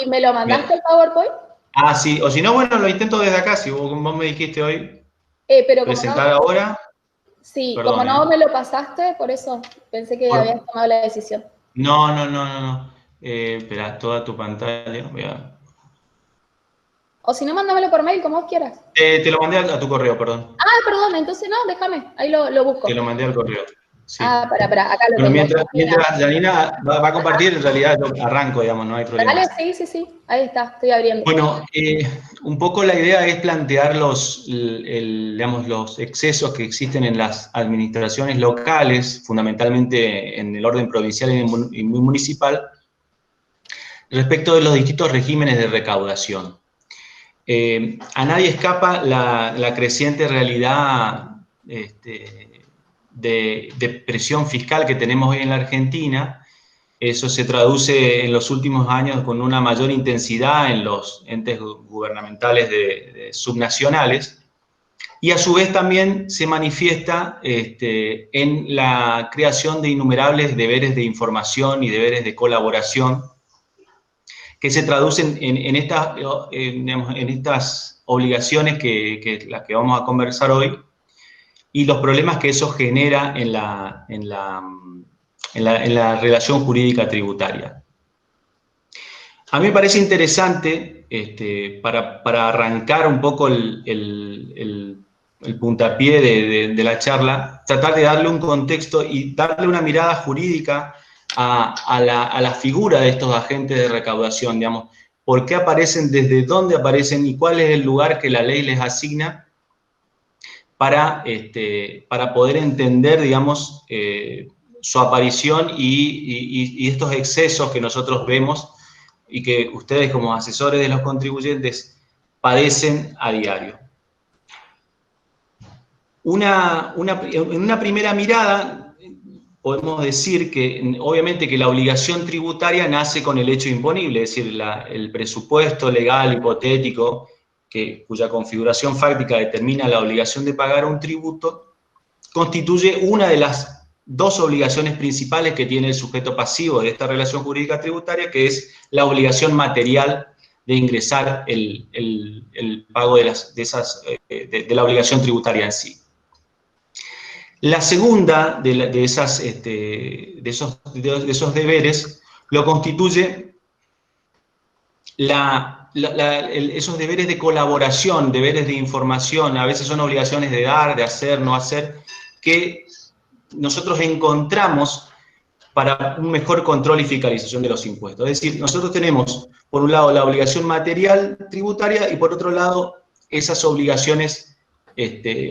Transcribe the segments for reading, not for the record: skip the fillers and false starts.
¿Y me lo Bien. mandaste el PowerPoint? Ah, sí, o si no, bueno, lo intento desde acá, si vos me dijiste hoy Pero como presentar no, ahora, sí, como perdón, no me lo pasaste, por eso pensé que habías Por- tomado la decisión. no. Espera, toda tu pantalla. O si no, mándamelo por mail, como vos quieras. Te lo mandé a tu correo, perdón. Ah, perdón, entonces no, déjame, ahí lo Te busco. lo mandé al correo. Ah, Sí. acá lo Bueno, tengo. mientras Janina va a compartir, en realidad yo arranco, digamos, no hay problema. Dale, sí, ahí está, estoy abriendo. Bueno, un poco la idea es plantear digamos, los excesos que existen en las administraciones locales, fundamentalmente en el orden provincial y municipal, respecto de los distintos regímenes de recaudación. A nadie escapa la creciente realidad de presión fiscal que tenemos hoy en la Argentina. Eso se traduce en los últimos años con una mayor intensidad en los entes gubernamentales subnacionales y a su vez también se manifiesta en la creación de innumerables deberes de información y deberes de colaboración que se traducen en estas obligaciones las que vamos a conversar hoy y los problemas que eso genera en la relación jurídica tributaria. A mí me parece interesante, para arrancar un poco el puntapié de la charla, tratar de darle un contexto y darle una mirada jurídica a la figura de estos agentes de recaudación, digamos, por qué aparecen, desde dónde aparecen y cuál es el lugar que la ley les asigna para poder entender, digamos, su aparición y estos excesos que nosotros vemos y que ustedes como asesores de los contribuyentes padecen a diario. En una primera mirada podemos decir que obviamente que la obligación tributaria nace con el hecho imponible, es decir, el presupuesto legal hipotético cuya configuración fáctica determina la obligación de pagar un tributo, constituye una de las dos obligaciones principales que tiene el sujeto pasivo de esta relación jurídica tributaria, que es la obligación material de ingresar el pago de la obligación tributaria en sí. La segunda de esos deberes lo constituye esos deberes de colaboración, deberes de información, a veces son obligaciones de dar, de hacer, no hacer, que nosotros encontramos para un mejor control y fiscalización de los impuestos. Es decir, nosotros tenemos, por un lado, la obligación material tributaria y por otro lado, esas obligaciones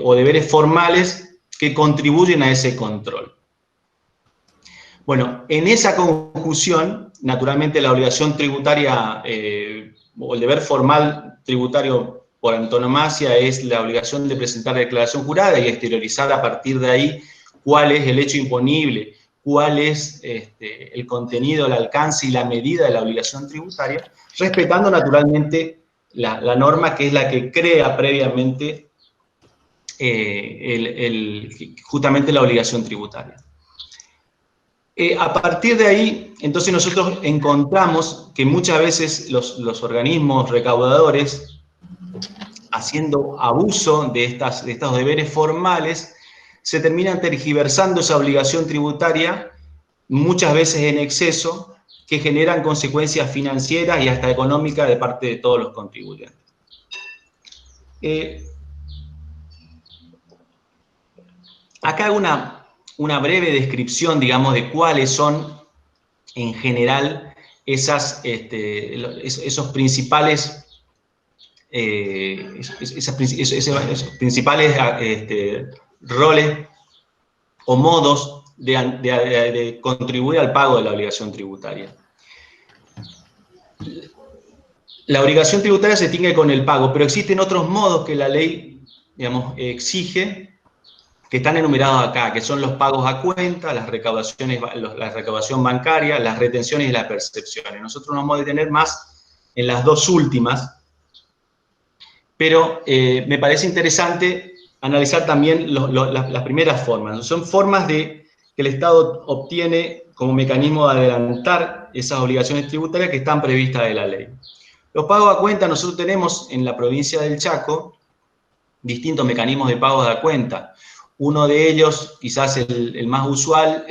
o deberes formales que contribuyen a ese control. Bueno, en esa conjunción, naturalmente la obligación tributaria o el deber formal tributario por antonomasia es la obligación de presentar declaración jurada y exteriorizar a partir de ahí cuál es el hecho imponible, cuál es el contenido, el alcance y la medida de la obligación tributaria, respetando naturalmente la norma que es la que crea previamente justamente la obligación tributaria. A partir de ahí, entonces nosotros encontramos que muchas veces los organismos recaudadores, haciendo abuso de estos deberes formales, se terminan tergiversando esa obligación tributaria, muchas veces en exceso, que generan consecuencias financieras y hasta económicas de parte de todos los contribuyentes. Acá hago una breve descripción, digamos, de cuáles son, en general, esos principales roles o modos de contribuir al pago de la obligación tributaria. La obligación tributaria se distingue con el pago, pero existen otros modos que la ley, digamos, exige, que están enumerados acá, que son los pagos a cuenta, la recaudación bancaria, las retenciones y las percepciones. Nosotros nos vamos a detener más en las dos últimas, pero me parece interesante analizar también las primeras formas. Son formas que el Estado obtiene como mecanismo de adelantar esas obligaciones tributarias que están previstas de la ley. Los pagos a cuenta, nosotros tenemos en la provincia del Chaco distintos mecanismos de pagos a cuenta. Uno de ellos, quizás el más usual,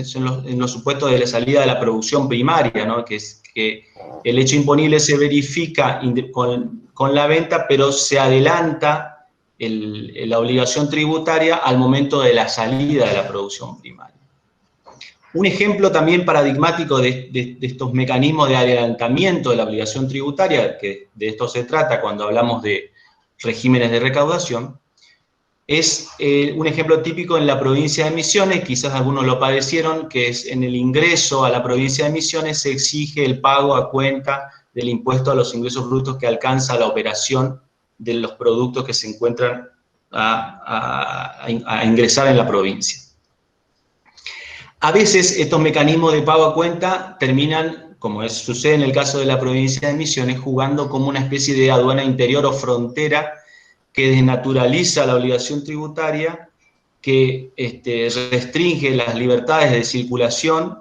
son en los supuestos de la salida de la producción primaria, ¿no? Que es que el hecho imponible se verifica con la venta, pero se adelanta la obligación tributaria al momento de la salida de la producción primaria. Un ejemplo también paradigmático de estos mecanismos de adelantamiento de la obligación tributaria, que de esto se trata cuando hablamos de regímenes de recaudación, es un ejemplo típico en la provincia de Misiones, quizás algunos lo padecieron, que es en el ingreso a la provincia de Misiones se exige el pago a cuenta del impuesto a los ingresos brutos que alcanza la operación de los productos que se encuentran a ingresar en la provincia. A veces estos mecanismos de pago a cuenta terminan, como sucede en el caso de la provincia de Misiones, jugando como una especie de aduana interior o frontera que desnaturaliza la obligación tributaria, que restringe las libertades de circulación,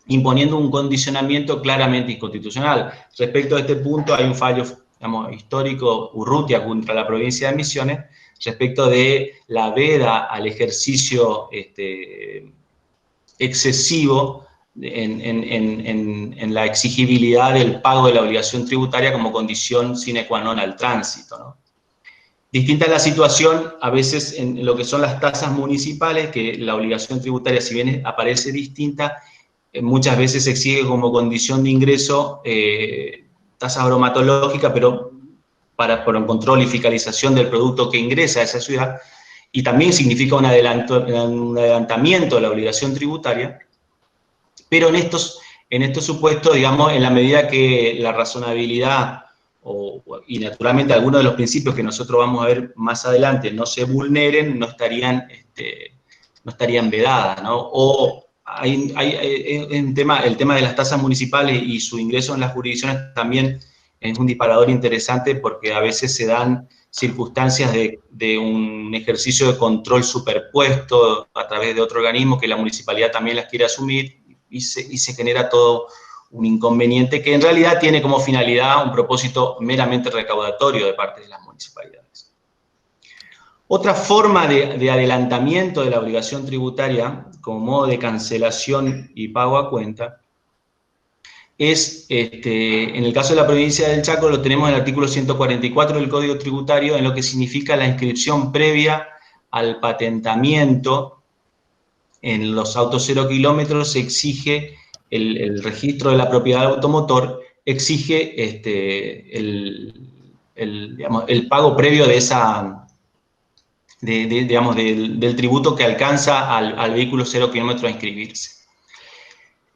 imponiendo un condicionamiento claramente inconstitucional. Respecto a este punto hay un fallo, digamos, histórico Urrutia contra la provincia de Misiones respecto de la veda al ejercicio excesivo en la exigibilidad del pago de la obligación tributaria como condición sine qua non al tránsito, ¿no? Distinta es la situación a veces en lo que son las tasas municipales, que la obligación tributaria, si bien aparece distinta, muchas veces se exige como condición de ingreso tasas bromatológicas, pero por un control y fiscalización del producto que ingresa a esa ciudad, y también significa un adelantamiento de la obligación tributaria, pero en estos supuestos, digamos, en la medida que la razonabilidad y naturalmente algunos de los principios que nosotros vamos a ver más adelante no se vulneren, no estarían vedadas, ¿no? O el tema de las tasas municipales y su ingreso en las jurisdicciones también es un disparador interesante porque a veces se dan circunstancias de un ejercicio de control superpuesto a través de otro organismo que la municipalidad también las quiere asumir y se genera todo un inconveniente que en realidad tiene como finalidad un propósito meramente recaudatorio de parte de las municipalidades. Otra forma de adelantamiento de la obligación tributaria como modo de cancelación y pago a cuenta es, en el caso de la provincia del Chaco, lo tenemos en el artículo 144 del Código Tributario, en lo que significa la inscripción previa al patentamiento. En los autos 0 kilómetros se exige el registro de la propiedad automotor, exige el pago previo de del tributo que alcanza al vehículo 0 kilómetros a inscribirse.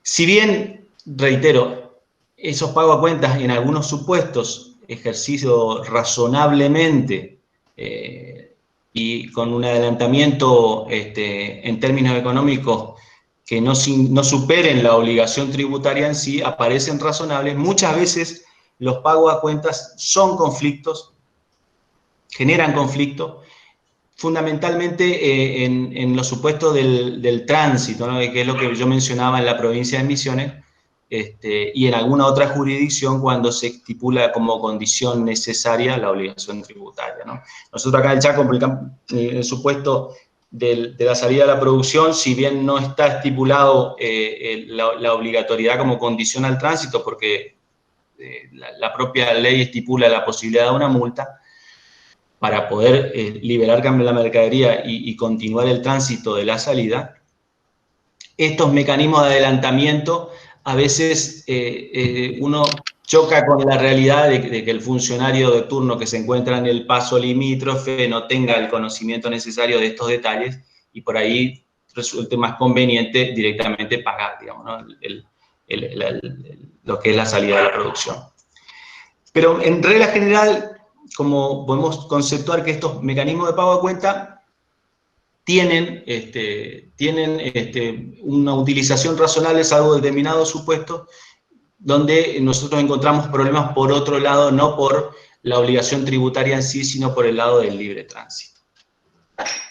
Si bien, reitero, esos pagos a cuentas en algunos supuestos ejercidos razonablemente y con un adelantamiento en términos económicos que no superen la obligación tributaria en sí, aparecen razonables, muchas veces los pagos a cuentas son conflictos, generan conflictos, fundamentalmente en los supuestos del tránsito, ¿no? Que es lo que yo mencionaba en la provincia de Misiones, y en alguna otra jurisdicción cuando se estipula como condición necesaria la obligación tributaria, ¿no? Nosotros acá en el Chaco, el supuesto de la salida de la producción, si bien no está estipulado la obligatoriedad como condición al tránsito, porque la propia ley estipula la posibilidad de una multa, para poder liberar la mercadería y continuar el tránsito de la salida, estos mecanismos de adelantamiento, a veces uno choca con la realidad de que el funcionario de turno que se encuentra en el paso limítrofe no tenga el conocimiento necesario de estos detalles y por ahí resulte más conveniente directamente pagar, digamos, ¿no? Lo que es la salida de la producción. Pero en regla general, como podemos conceptuar que estos mecanismos de pago a cuenta tienen una utilización razonable salvo determinados supuestos donde nosotros encontramos problemas por otro lado, no por la obligación tributaria en sí, sino por el lado del libre tránsito.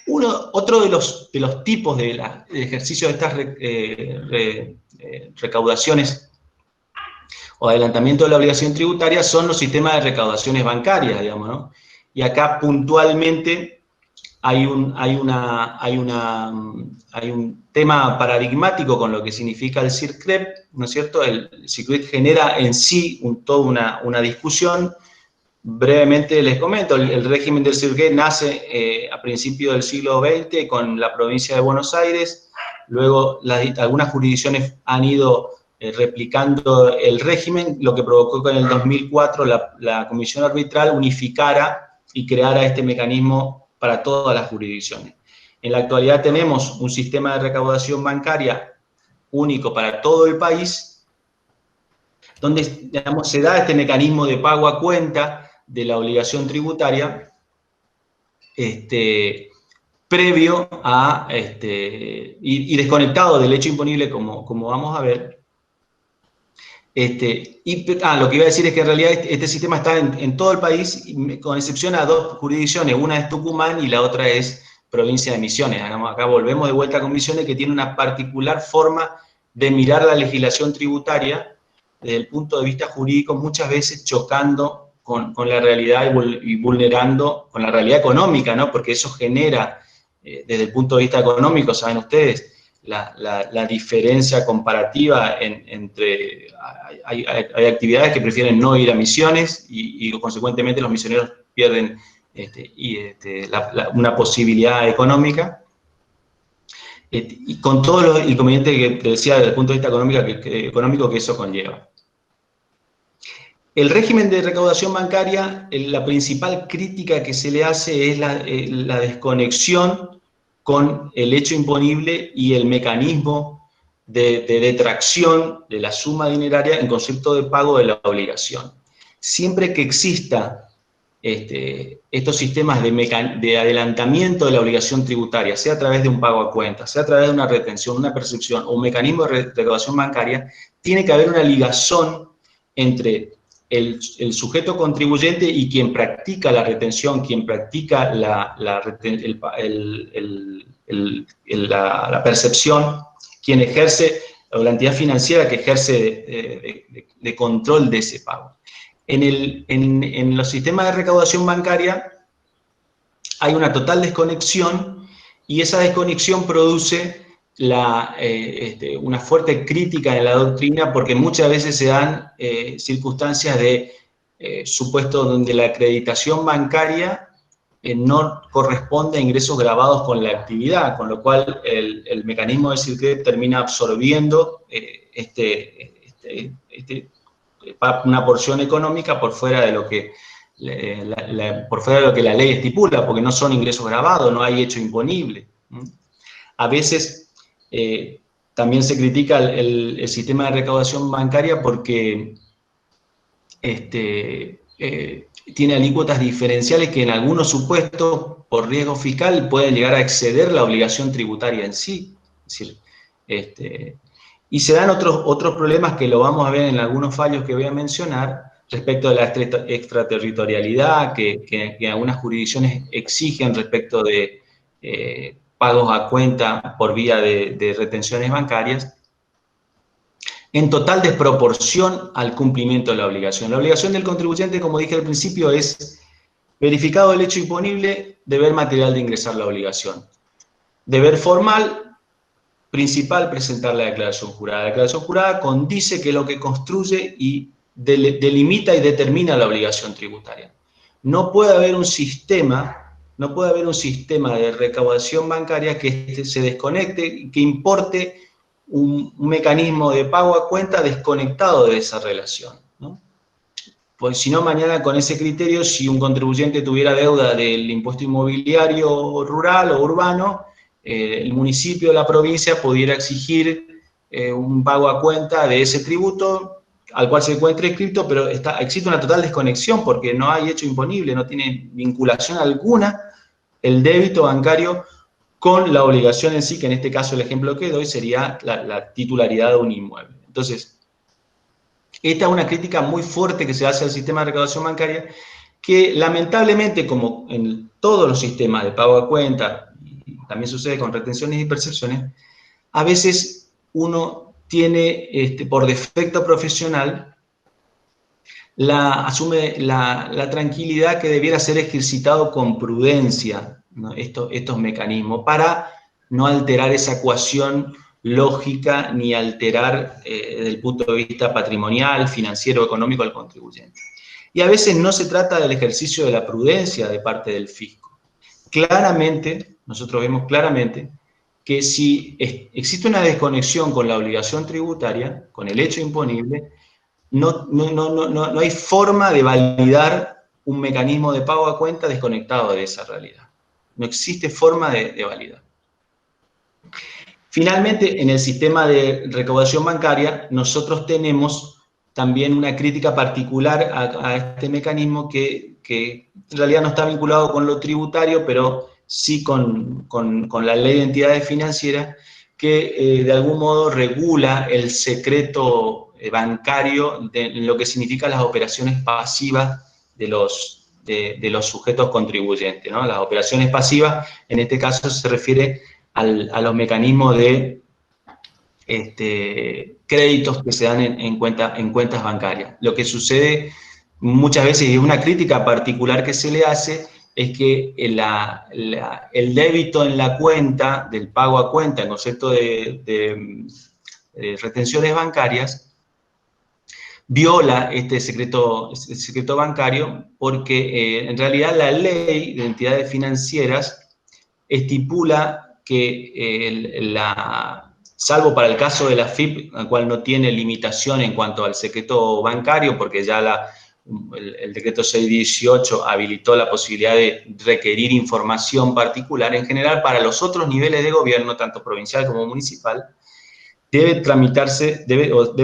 Otro de los tipos de ejercicio de estas recaudaciones o adelantamiento de la obligación tributaria son los sistemas de recaudaciones bancarias, digamos, ¿no? Y acá puntualmente hay un tema paradigmático con lo que significa el CIRCREP, ¿no es cierto? El CIRCREP genera en sí toda una discusión. Brevemente les comento, el régimen del CIRCREP nace a principios del siglo XX con la provincia de Buenos Aires, luego algunas jurisdicciones han ido replicando el régimen, lo que provocó que en el 2004 la Comisión Arbitral unificara y creara este mecanismo para todas las jurisdicciones. En la actualidad tenemos un sistema de recaudación bancaria único para todo el país, donde, digamos, se da este mecanismo de pago a cuenta de la obligación tributaria, previo a, y desconectado del hecho imponible, como vamos a ver. Lo que iba a decir es que en realidad este sistema está en todo el país, con excepción a dos jurisdicciones, una es Tucumán y la otra es provincia de Misiones. Acá volvemos de vuelta con Misiones, que tiene una particular forma de mirar la legislación tributaria desde el punto de vista jurídico, muchas veces chocando con la realidad y vulnerando con la realidad económica, ¿no? Porque eso genera, desde el punto de vista económico, saben ustedes, la diferencia comparativa entre... Hay actividades que prefieren no ir a Misiones y consecuentemente los misioneros pierden una posibilidad económica. Y con todos los inconvenientes que decía desde el punto de vista económico que eso conlleva. El régimen de recaudación bancaria, la principal crítica que se le hace es la desconexión con el hecho imponible y el mecanismo de detracción de la suma dineraria en concepto de pago de la obligación. Siempre que exista estos sistemas de adelantamiento de la obligación tributaria, sea a través de un pago a cuenta, sea a través de una retención, una percepción o un mecanismo de recaudación bancaria, tiene que haber una ligazón entre el sujeto contribuyente y quien practica la retención, quien practica la percepción, quien ejerce, o la entidad financiera que ejerce de control de ese pago. En los sistemas de recaudación bancaria hay una total desconexión y esa desconexión produce una fuerte crítica en la doctrina porque muchas veces se dan circunstancias de supuestos donde la acreditación bancaria no corresponde a ingresos grabados con la actividad, con lo cual el mecanismo de CIRCREP termina absorbiendo una porción económica por fuera de lo que la ley estipula, porque no son ingresos grabados, no hay hecho imponible. A veces también se critica el sistema de recaudación bancaria porque tiene alícuotas diferenciales que en algunos supuestos, por riesgo fiscal, pueden llegar a exceder la obligación tributaria en sí. Es decir, y se dan otros problemas que lo vamos a ver en algunos fallos que voy a mencionar respecto de la extraterritorialidad que algunas jurisdicciones exigen respecto de pagos a cuenta por vía de retenciones bancarias, en total desproporción al cumplimiento de la obligación. La obligación del contribuyente, como dije al principio, es verificado el hecho imponible, deber material de ingresar la obligación. Deber formal, principal, presentar la declaración jurada. La declaración jurada condice que es lo que construye y delimita y determina la obligación tributaria. No puede haber un sistema de recaudación bancaria que se desconecte y que importe un mecanismo de pago a cuenta desconectado de esa relación, ¿no? Pues si no, mañana con ese criterio, si un contribuyente tuviera deuda del impuesto inmobiliario rural o urbano, el municipio o la provincia pudiera exigir un pago a cuenta de ese tributo al cual se encuentra inscrito, pero existe una total desconexión porque no hay hecho imponible, no tiene vinculación alguna el débito bancario con la obligación en sí, que en este caso el ejemplo que doy sería la titularidad de un inmueble. Entonces, esta es una crítica muy fuerte que se hace al sistema de recaudación bancaria que lamentablemente, como en todos los sistemas de pago a cuenta, y también sucede con retenciones y percepciones, a veces uno tiene, por defecto profesional, asume la tranquilidad que debiera ser ejercitado con prudencia, ¿no? Estos mecanismos, para no alterar esa ecuación lógica ni alterar desde el punto de vista patrimonial, financiero, económico al contribuyente. Y a veces no se trata del ejercicio de la prudencia de parte del fisco. Claramente, nosotros vemos claramente que si existe una desconexión con la obligación tributaria, con el hecho imponible, no hay forma de validar un mecanismo de pago a cuenta desconectado de esa realidad. No existe forma de validar. Finalmente, en el sistema de recaudación bancaria, nosotros tenemos también una crítica particular a este mecanismo que en realidad no está vinculado con lo tributario, pero sí con la ley de entidades financieras, que de algún modo regula el secreto bancario en lo que significa las operaciones pasivas de los sujetos contribuyentes, ¿no? Las operaciones pasivas, en este caso, se refiere a los mecanismos de créditos que se dan en cuentas bancarias. Lo que sucede muchas veces, y una crítica particular que se le hace, es que el débito en la cuenta, del pago a cuenta, en concepto de retenciones bancarias, viola este secreto bancario porque en realidad la ley de entidades financieras estipula que salvo para el caso de la FIP, el cual no tiene limitación en cuanto al secreto bancario, porque ya el decreto 618 habilitó la posibilidad de requerir información particular. En general, para los otros niveles de gobierno, tanto provincial como municipal, debe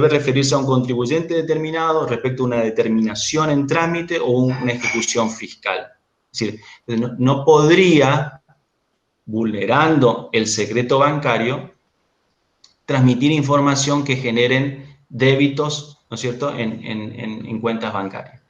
referirse a un contribuyente determinado respecto a una determinación en trámite o una ejecución fiscal. Es decir, no podría, vulnerando el secreto bancario, transmitir información que generen débitos, ¿no es cierto?, en cuentas bancarias.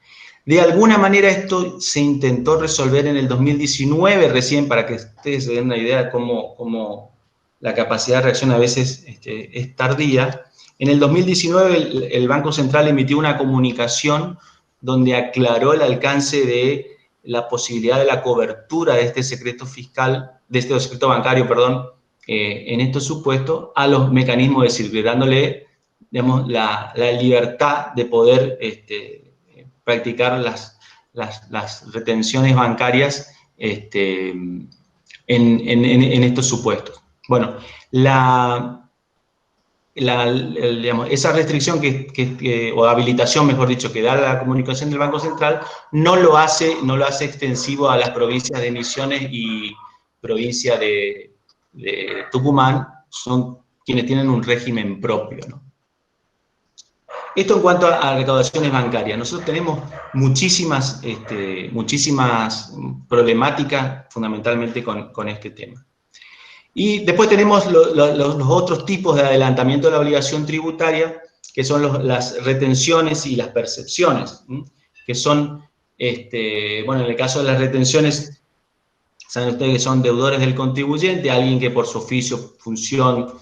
De alguna manera esto se intentó resolver en el 2019 recién, para que ustedes se den una idea de cómo la capacidad de reacción a veces es tardía. En el 2019 el Banco Central emitió una comunicación donde aclaró el alcance de la posibilidad de la cobertura de este secreto fiscal, de este secreto bancario, perdón, en estos supuestos, a los mecanismos de sirve, dándole, digamos, la libertad de poder practicar las retenciones bancarias en estos supuestos. Bueno, digamos, esa restricción o habilitación, mejor dicho, que da la comunicación del Banco Central, no lo hace extensivo a las provincias de Misiones y provincia de Tucumán, son quienes tienen un régimen propio, ¿no? Esto en cuanto a recaudaciones bancarias. Nosotros tenemos muchísimas problemáticas fundamentalmente con este tema. Y después tenemos los otros tipos de adelantamiento de la obligación tributaria, que son las retenciones y las percepciones, que son, bueno, en el caso de las retenciones, saben ustedes que son deudores del contribuyente, alguien que por su oficio, función,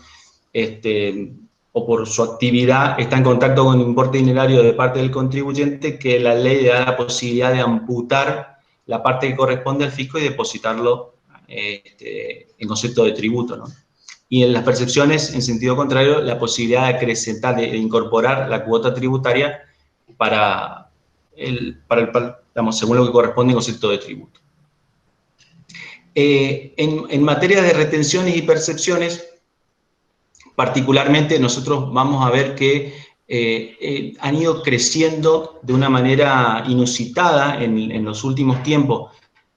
o por su actividad está en contacto con un importe dinerario de parte del contribuyente, que la ley le da la posibilidad de amputar la parte que corresponde al fisco y depositarlo en concepto de tributo, ¿no? Y en las percepciones, en sentido contrario, la posibilidad de acrecentar, de incorporar la cuota tributaria digamos, según lo que corresponde en concepto de tributo. En materia de retenciones y percepciones, particularmente nosotros vamos a ver que han ido creciendo de una manera inusitada en los últimos tiempos,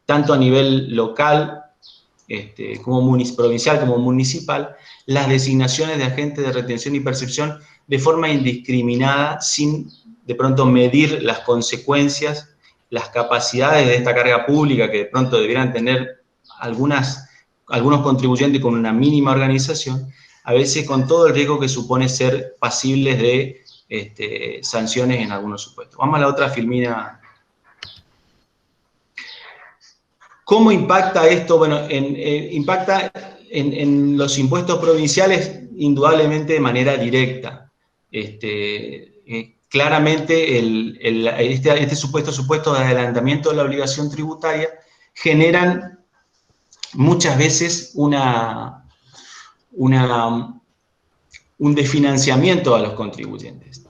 tanto a nivel local, como provincial como municipal, las designaciones de agentes de retención y percepción de forma indiscriminada, sin de pronto medir las consecuencias, las capacidades de esta carga pública que de pronto debieran tener algunos contribuyentes con una mínima organización, a veces con todo el riesgo que supone ser pasibles de sanciones en algunos supuestos. Vamos a la otra filmina. ¿Cómo impacta esto? Bueno, impacta en los impuestos provinciales indudablemente de manera directa. Claramente este supuesto de adelantamiento de la obligación tributaria generan muchas veces un desfinanciamiento a los contribuyentes.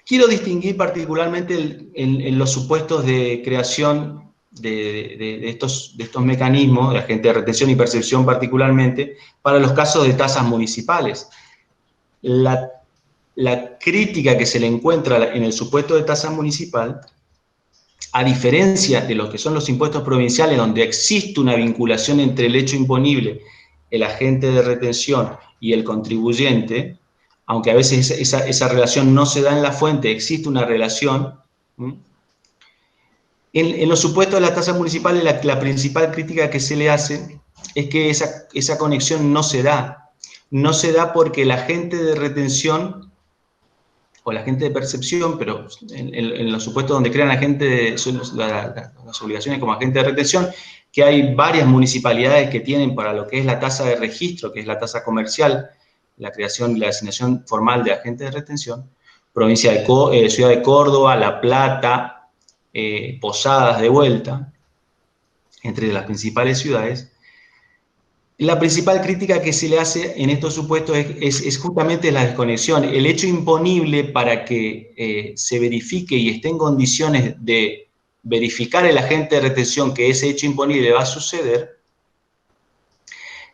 Quiero distinguir particularmente en los supuestos de creación de estos mecanismos, de agente de retención y percepción particularmente, para los casos de tasas municipales. La crítica que se le encuentra en el supuesto de tasa municipal, a diferencia de lo que son los impuestos provinciales, donde existe una vinculación entre el hecho imponible, el agente de retención y el contribuyente, aunque a veces esa relación no se da en la fuente, existe una relación. En los supuestos de las tasas municipales, la principal crítica que se le hace es que esa conexión no se da. No se da porque el agente de retención o la agente de percepción, pero en los supuestos donde crean las obligaciones como agente de retención, que hay varias municipalidades que tienen para lo que es la tasa de registro, que es la tasa comercial, la creación y la designación formal de agente de retención, Ciudad de Córdoba, La Plata, Posadas de vuelta, entre las principales ciudades. La principal crítica que se le hace en estos supuestos es justamente la desconexión. El hecho imponible para que se verifique y esté en condiciones de verificar el agente de retención que ese hecho imponible va a suceder,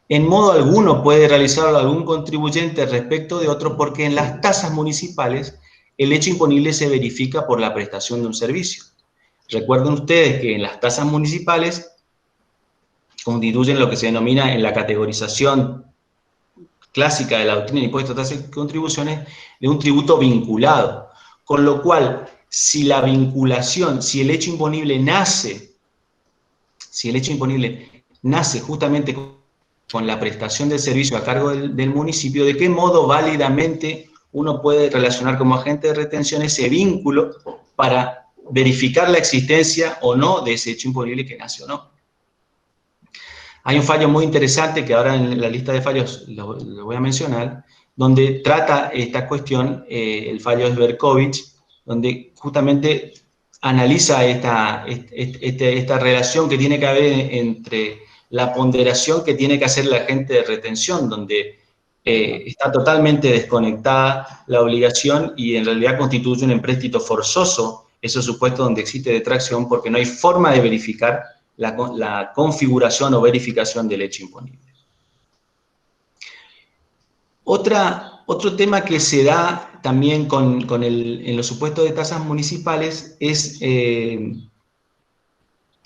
en modo alguno puede realizarlo algún contribuyente respecto de otro, porque en las tasas municipales el hecho imponible se verifica por la prestación de un servicio. Recuerden ustedes que en las tasas municipales constituyen lo que se denomina en la categorización clásica de la doctrina de impuestos, tasas y contribuciones, de un tributo vinculado. Con lo cual, si la vinculación, si el hecho imponible nace justamente con la prestación del servicio a cargo del municipio, ¿de qué modo válidamente uno puede relacionar como agente de retención ese vínculo para verificar la existencia o no de ese hecho imponible que nace o no? Hay un fallo muy interesante que ahora en la lista de fallos lo voy a mencionar, donde trata esta cuestión, el fallo de Berkovich, donde justamente analiza esta relación que tiene que haber entre la ponderación que tiene que hacer el agente de retención, donde está totalmente desconectada la obligación y en realidad constituye un empréstito forzoso, esos supuestos donde existe detracción, porque no hay forma de verificar la configuración o verificación del hecho imponible. Otro tema que se da también en los supuestos de tasas municipales es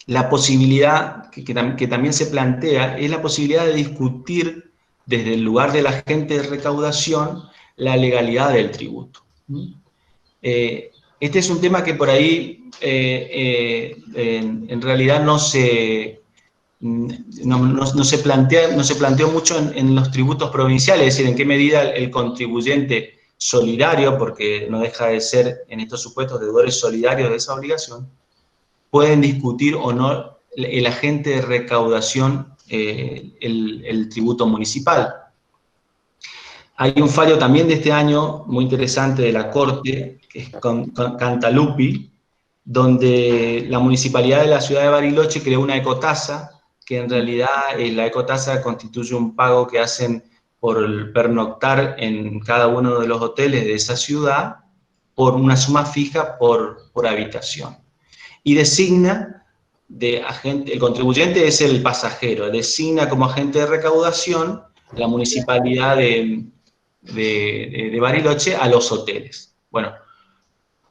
la posibilidad, que también se plantea, es la posibilidad de discutir desde el lugar del agente de recaudación la legalidad del tributo. Este es un tema que por ahí en realidad no se planteó mucho en los tributos provinciales, es decir, en qué medida el contribuyente solidario, porque no deja de ser en estos supuestos deudores solidarios de esa obligación, pueden discutir o no el agente de recaudación el tributo municipal. Hay un fallo también de este año muy interesante de la Corte, que es con Cantalupi, donde la Municipalidad de la Ciudad de Bariloche creó una ecotasa, que en realidad la ecotasa constituye un pago que hacen por pernoctar en cada uno de los hoteles de esa ciudad por una suma fija por habitación. Y designa el contribuyente es el pasajero, designa como agente de recaudación la Municipalidad de Bariloche a los hoteles. Bueno,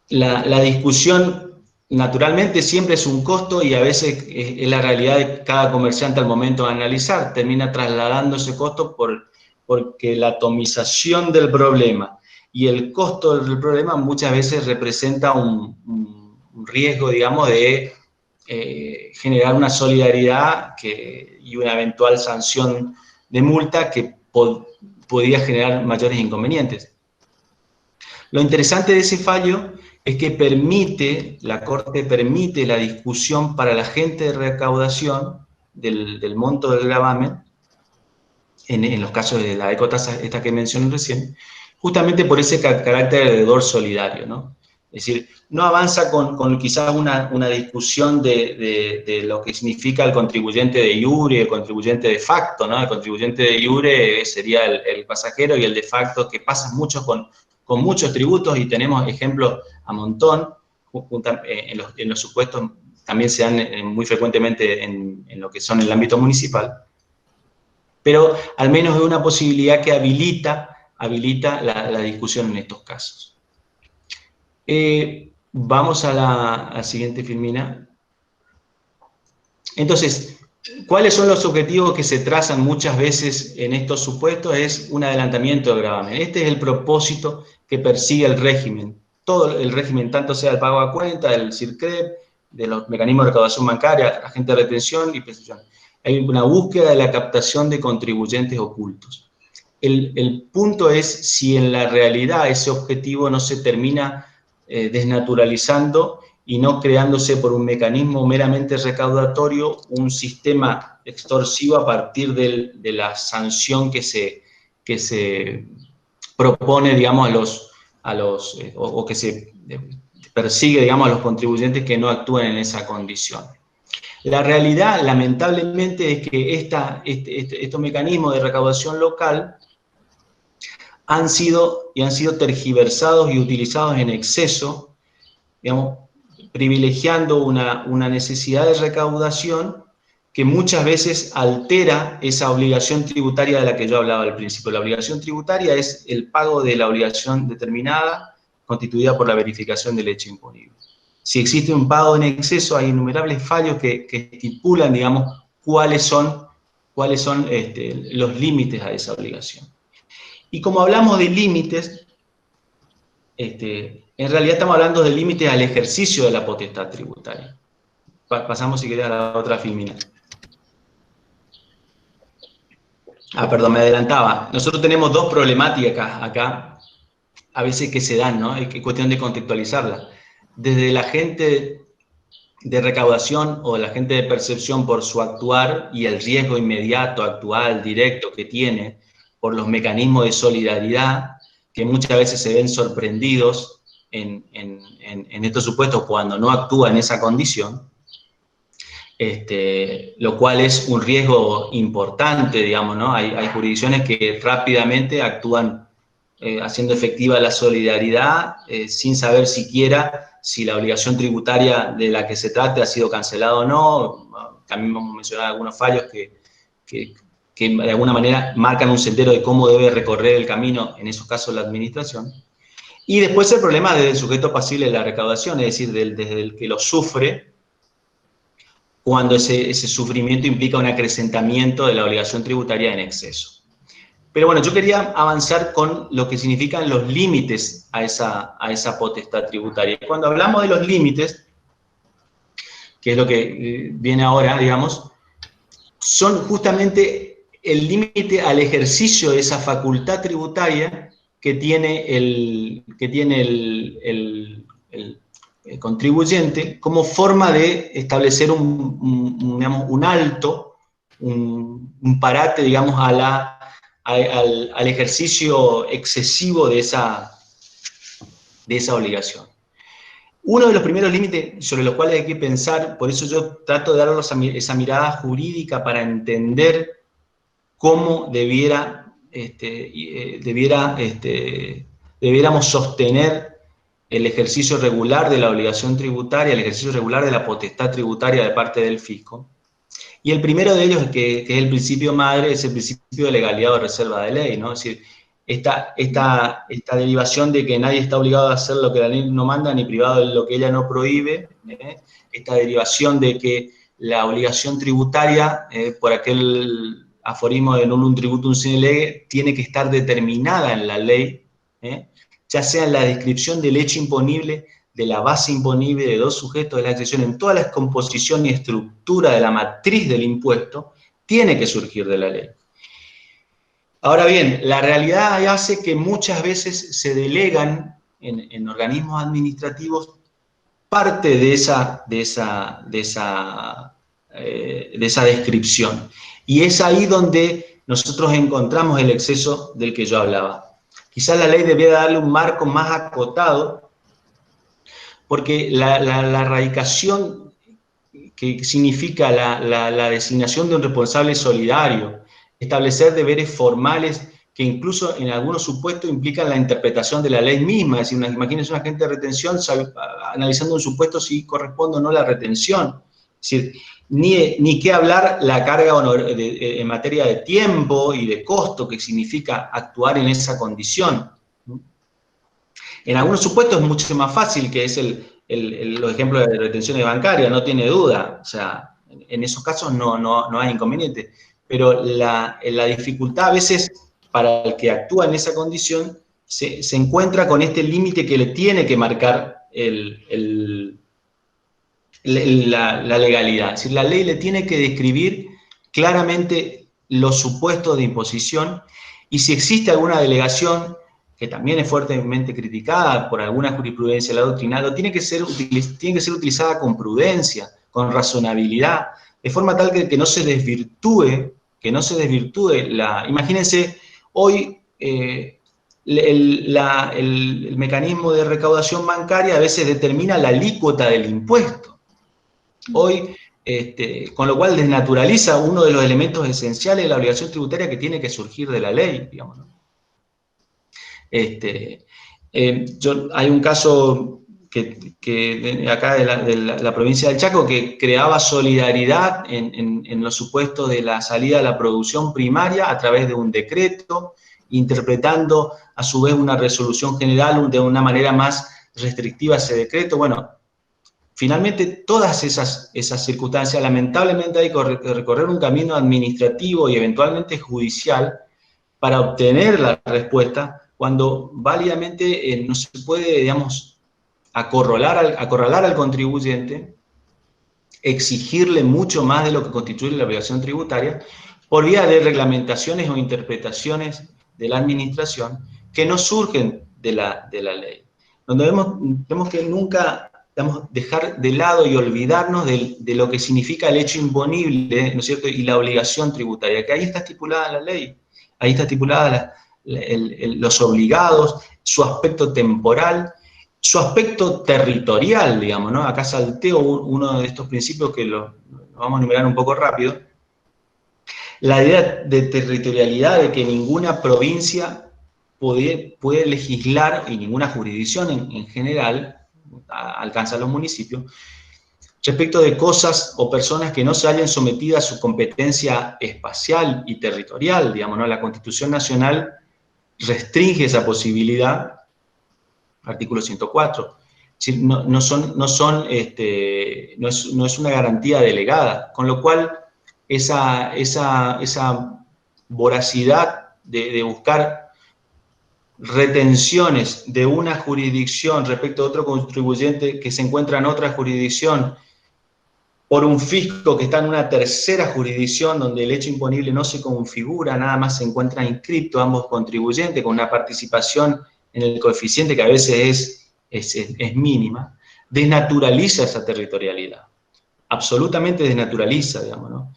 la discusión naturalmente siempre es un costo y a veces es la realidad de cada comerciante al momento de analizar, termina trasladando ese costo porque la atomización del problema y el costo del problema muchas veces representa un riesgo, digamos, de generar una solidaridad y una eventual sanción de multa que podría generar mayores inconvenientes. Lo interesante de ese fallo es que la Corte permite la discusión para el agente de recaudación del monto del gravamen, en los casos de la ecotasa esta que mencioné recién, justamente por ese carácter de deudor solidario, ¿no? Es decir, no avanza con quizás una discusión de lo que significa el contribuyente de iure y el contribuyente de facto, ¿no? El contribuyente de iure sería el pasajero y el de facto, que pasa mucho con muchos tributos y tenemos ejemplos a montón, en los supuestos también se dan muy frecuentemente en lo que son el ámbito municipal, pero al menos es una posibilidad que habilita la discusión en estos casos. Vamos a la siguiente, Filmina. Entonces, ¿cuáles son los objetivos que se trazan muchas veces en estos supuestos? Es un adelantamiento del gravamen. Este es el propósito que persigue el régimen. Todo el régimen, tanto sea el pago a cuenta, del CIRCREP, de los mecanismos de recaudación bancaria, agente de retención y prestación. Hay una búsqueda de la captación de contribuyentes ocultos. El punto es si en la realidad ese objetivo no se termina desnaturalizando y no creándose por un mecanismo meramente recaudatorio un sistema extorsivo a partir de la sanción que se propone, digamos, o que se persigue, digamos, a los contribuyentes que no actúen en esa condición. La realidad, lamentablemente, es que estos mecanismos de recaudación local han sido tergiversados y utilizados en exceso, digamos, privilegiando una necesidad de recaudación que muchas veces altera esa obligación tributaria de la que yo hablaba al principio. La obligación tributaria es el pago de la obligación determinada constituida por la verificación del hecho imponible. Si existe un pago en exceso, hay innumerables fallos que estipulan, digamos, cuáles son los límites a esa obligación. Y como hablamos de límites, en realidad estamos hablando de límites al ejercicio de la potestad tributaria. Pasamos, si querés, a la otra filmina. Perdón, me adelantaba. Nosotros tenemos dos problemáticas acá, a veces que se dan, ¿no? Es cuestión de contextualizarla. Desde la gente de recaudación o la gente de percepción por su actuar y el riesgo inmediato, actual, directo que tiene por los mecanismos de solidaridad, que muchas veces se ven sorprendidos en estos supuestos cuando no actúa en esa condición, lo cual es un riesgo importante, digamos, ¿no? Hay jurisdicciones que rápidamente actúan haciendo efectiva la solidaridad sin saber siquiera si la obligación tributaria de la que se trate ha sido cancelada o no. También hemos mencionado algunos fallos que de alguna manera marcan un sendero de cómo debe recorrer el camino, en esos casos, la administración. Y después el problema del sujeto pasible de la recaudación, es decir, desde el que lo sufre, cuando ese sufrimiento implica un acrecentamiento de la obligación tributaria en exceso. Pero bueno, yo quería avanzar con lo que significan los límites a esa potestad tributaria. Cuando hablamos de los límites, que es lo que viene ahora, digamos, son justamente el límite al ejercicio de esa facultad tributaria que tiene el contribuyente como forma de establecer un alto, un parate, digamos, al ejercicio excesivo de esa obligación. Uno de los primeros límites sobre los cuales hay que pensar, por eso yo trato de darles esa mirada jurídica para entender cómo debiéramos sostener el ejercicio regular de la obligación tributaria, el ejercicio regular de la potestad tributaria de parte del fisco. Y el primero de ellos, que es el principio madre, es el principio de legalidad o reserva de ley, ¿no? Es decir, esta derivación de que nadie está obligado a hacer lo que la ley no manda, ni privado de lo que ella no prohíbe, esta derivación de que la obligación tributaria, por aquel aforismo de nulum tributum sine lege, tiene que estar determinada en la ley, ya sea en la descripción del hecho imponible, de la base imponible, de dos sujetos de la accesión, en toda la composición y estructura de la matriz del impuesto, tiene que surgir de la ley. Ahora bien, la realidad hace que muchas veces se delegan en organismos administrativos parte de esa descripción. Y es ahí donde nosotros encontramos el exceso del que yo hablaba. Quizás la ley debiera darle un marco más acotado, porque la erradicación que significa la designación de un responsable solidario, establecer deberes formales que incluso en algunos supuestos implican la interpretación de la ley misma. Es decir, imagínense un agente de retención analizando un supuesto si corresponde o no la retención. Es decir, ni qué hablar la carga en materia de tiempo y de costo que significa actuar en esa condición. En algunos supuestos es mucho más fácil, que es los ejemplos de retenciones bancarias, no tiene duda. O sea, en esos casos no hay inconveniente. Pero la dificultad a veces para el que actúa en esa condición se encuentra con este límite que le tiene que marcar la legalidad. Es decir, la ley le tiene que describir claramente los supuestos de imposición, y si existe alguna delegación que también es fuertemente criticada por alguna jurisprudencia de la doctrina, tiene que ser utilizada con prudencia, con razonabilidad, de forma tal que no se desvirtúe, imagínense, hoy el mecanismo de recaudación bancaria a veces determina la alícuota del impuesto. Hoy, con lo cual desnaturaliza uno de los elementos esenciales de la obligación tributaria que tiene que surgir de la ley, digamos, ¿no? Hay un caso acá de la provincia del Chaco que creaba solidaridad en los supuestos de la salida a la producción primaria a través de un decreto, interpretando a su vez una resolución general de una manera más restrictiva ese decreto. Bueno, finalmente todas esas circunstancias, lamentablemente hay que recorrer un camino administrativo y eventualmente judicial para obtener la respuesta, cuando válidamente no se puede, digamos, acorralar al contribuyente, exigirle mucho más de lo que constituye la obligación tributaria, por vía de reglamentaciones o interpretaciones de la administración que no surgen de la ley. Donde tenemos que nunca, digamos, dejar de lado y olvidarnos de lo que significa el hecho imponible, ¿no es cierto?, y la obligación tributaria, que ahí está estipulada la ley. Ahí está estipulada los obligados, su aspecto temporal, su aspecto territorial, digamos, ¿no? Acá salteo uno de estos principios que lo vamos a enumerar un poco rápido. La idea de territorialidad, de que ninguna provincia puede legislar, y ninguna jurisdicción en general alcanza a los municipios, respecto de cosas o personas que no se hayan sometido a su competencia espacial y territorial, digamos, ¿no? La Constitución Nacional restringe esa posibilidad, artículo 104. Es decir, no es una garantía delegada, con lo cual esa voracidad de buscar retenciones de una jurisdicción respecto a otro contribuyente que se encuentra en otra jurisdicción, por un fisco que está en una tercera jurisdicción donde el hecho imponible no se configura, nada más se encuentran inscriptos ambos contribuyentes con una participación en el coeficiente que a veces es mínima, desnaturaliza esa territorialidad, absolutamente desnaturaliza, digamos, ¿no?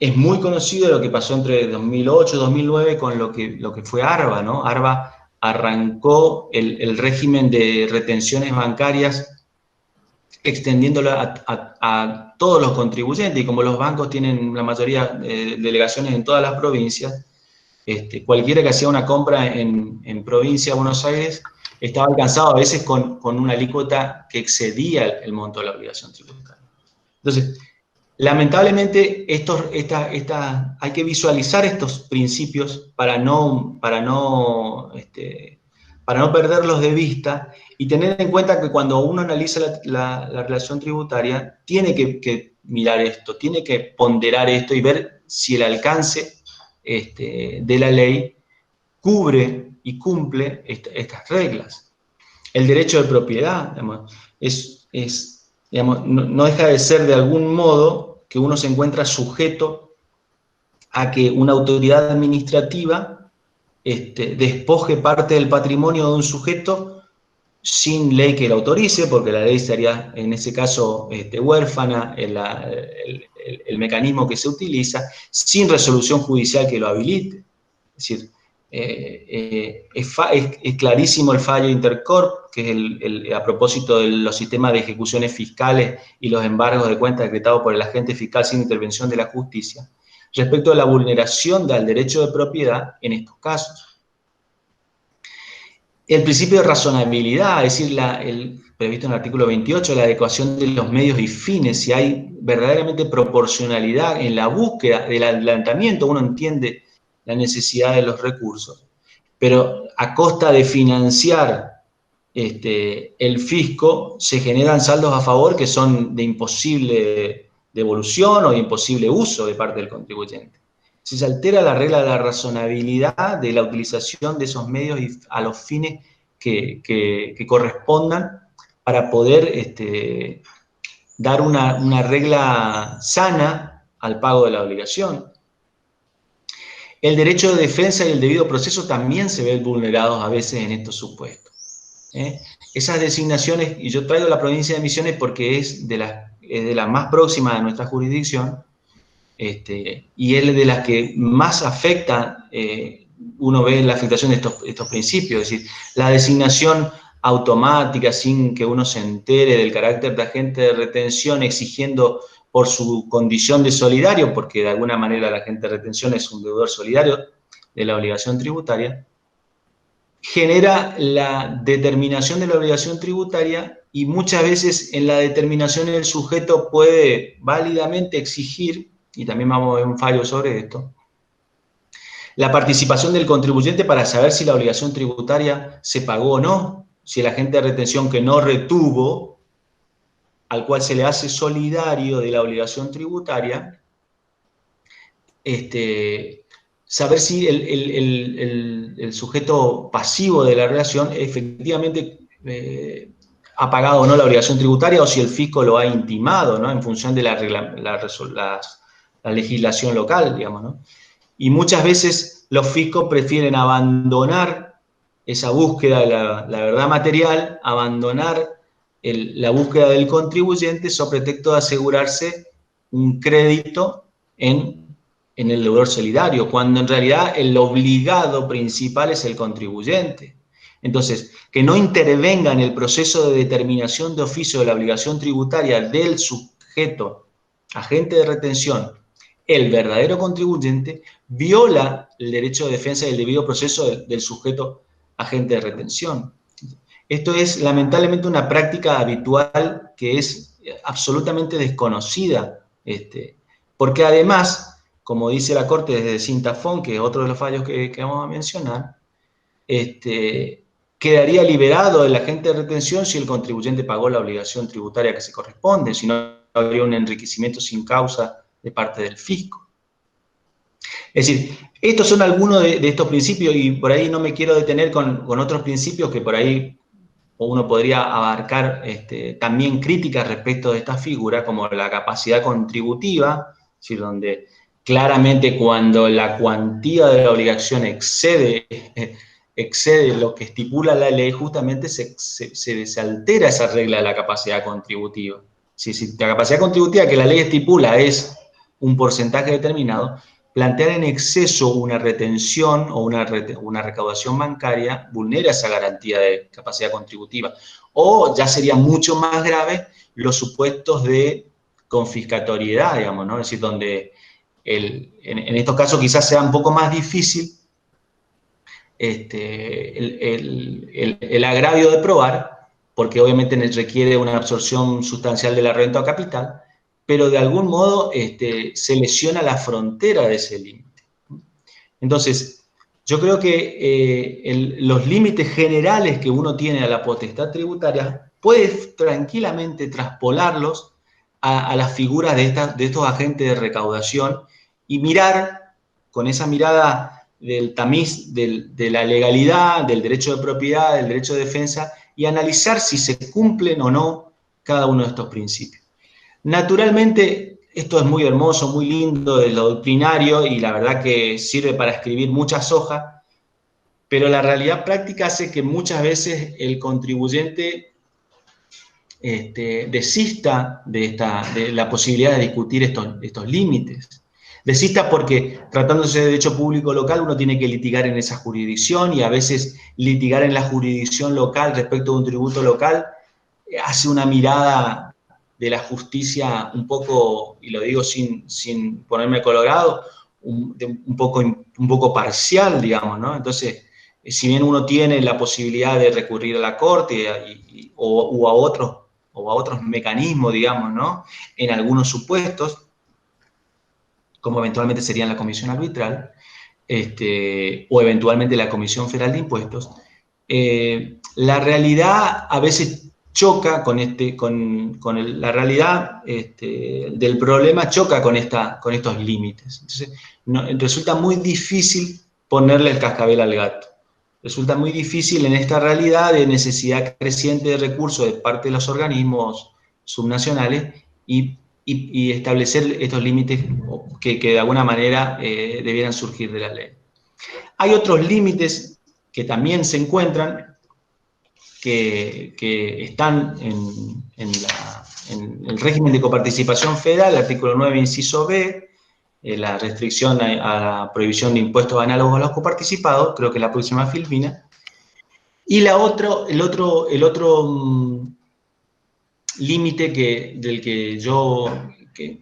Es muy conocido lo que pasó entre 2008 y 2009 con lo que fue ARBA, ¿no? ARBA arrancó el régimen de retenciones bancarias extendiéndolo a todos los contribuyentes, y como los bancos tienen la mayoría de delegaciones en todas las provincias, cualquiera que hacía una compra en provincia de Buenos Aires estaba alcanzado a veces con una alícuota que excedía el monto de la obligación tributaria. Entonces, lamentablemente hay que visualizar estos principios para no perderlos de vista, y tener en cuenta que cuando uno analiza la relación tributaria, tiene que mirar esto, tiene que ponderar esto y ver si el alcance de la ley cubre y cumple estas reglas. El derecho de propiedad, digamos, digamos, no deja de ser de algún modo que uno se encuentra sujeto a que una autoridad administrativa despoje parte del patrimonio de un sujeto sin ley que lo autorice, porque la ley estaría en ese caso huérfana, el mecanismo que se utiliza, sin resolución judicial que lo habilite. Es decir, es clarísimo el fallo Intercorp, que es a propósito de los sistemas de ejecuciones fiscales y los embargos de cuentas decretados por el agente fiscal sin intervención de la justicia, respecto a la vulneración del derecho de propiedad en estos casos. El principio de razonabilidad, es decir, previsto en el artículo 28, la adecuación de los medios y fines, si hay verdaderamente proporcionalidad en la búsqueda del adelantamiento, uno entiende la necesidad de los recursos, pero a costa de financiar el fisco, se generan saldos a favor que son de imposible devolución o de imposible uso de parte del contribuyente. Si se altera la regla de la razonabilidad de la utilización de esos medios a los fines que correspondan para poder dar una regla sana al pago de la obligación. El derecho de defensa y el debido proceso también se ven vulnerados a veces en estos supuestos. Esas designaciones, y yo traigo la provincia de Misiones porque es de las más próximas a nuestra jurisdicción, y es de las que más afecta, uno ve la afectación de estos principios, es decir, la designación automática sin que uno se entere del carácter de agente de retención, exigiendo por su condición de solidario, porque de alguna manera el agente de retención es un deudor solidario de la obligación tributaria, genera la determinación de la obligación tributaria y muchas veces en la determinación el sujeto puede válidamente exigir, y también vamos a ver un fallo sobre esto, la participación del contribuyente para saber si la obligación tributaria se pagó o no, si el agente de retención que no retuvo, al cual se le hace solidario de la obligación tributaria, saber si el sujeto pasivo de la relación efectivamente ha pagado o no la obligación tributaria o si el fisco lo ha intimado, ¿no? En función de la legislación local, digamos, ¿no? Y muchas veces los fiscos prefieren abandonar esa búsqueda de la verdad material, abandonar la búsqueda del contribuyente sobre pretexto de asegurarse un crédito en el deudor solidario, cuando en realidad el obligado principal es el contribuyente. Entonces, que no intervenga en el proceso de determinación de oficio de la obligación tributaria del sujeto, agente de retención, el verdadero contribuyente, viola el derecho de defensa y el debido proceso del sujeto agente de retención. Esto es lamentablemente una práctica habitual que es absolutamente desconocida, porque además, como dice la Corte desde Sintafón, que es otro de los fallos que vamos a mencionar, quedaría liberado el agente de retención si el contribuyente pagó la obligación tributaria que se corresponde, si no habría un enriquecimiento sin causa de parte del fisco. Es decir, estos son algunos de estos principios y por ahí no me quiero detener con otros principios que por ahí uno podría abarcar también críticas respecto de esta figura, como la capacidad contributiva, es decir, donde claramente cuando la cuantía de la obligación excede lo que estipula la ley, justamente se altera esa regla de la capacidad contributiva. Si la capacidad contributiva que la ley estipula es un porcentaje determinado, plantear en exceso una retención o una recaudación bancaria vulnera esa garantía de capacidad contributiva. O ya sería mucho más grave los supuestos de confiscatoriedad, digamos, ¿no? Es decir, donde en estos casos quizás sea un poco más difícil el agravio de probar, porque obviamente requiere una absorción sustancial de la renta o capital, pero de algún modo se lesiona la frontera de ese límite. Entonces, yo creo que los límites generales que uno tiene a la potestad tributaria puede tranquilamente traspolarlos a las figuras de estos agentes de recaudación y mirar con esa mirada del tamiz de la legalidad, del derecho de propiedad, del derecho de defensa y analizar si se cumplen o no cada uno de estos principios. Naturalmente, esto es muy hermoso, muy lindo de lo doctrinario y la verdad que sirve para escribir muchas hojas, pero la realidad práctica hace que muchas veces el contribuyente desista de la posibilidad de discutir estos límites. Desista porque, tratándose de derecho público local, uno tiene que litigar en esa jurisdicción, y a veces litigar en la jurisdicción local respecto de un tributo local hace una mirada de la justicia un poco, y lo digo sin ponerme colorado, un poco parcial, digamos, ¿no? Entonces, si bien uno tiene la posibilidad de recurrir a la corte o a otros mecanismos, digamos, ¿no? En algunos supuestos, como eventualmente serían la comisión arbitral, o eventualmente la Comisión Federal de Impuestos, la realidad a veces choca la realidad del problema, choca con estos límites. Entonces, resulta muy difícil ponerle el cascabel al gato. Resulta muy difícil en esta realidad de necesidad creciente de recursos de parte de los organismos subnacionales y establecer estos límites que de alguna manera debieran surgir de la ley. Hay otros límites que también se encuentran, que están en el régimen de coparticipación federal, el artículo 9, inciso B, la restricción a la prohibición de impuestos análogos a los coparticipados, creo que la próxima Filipina. Y el otro límite del que yo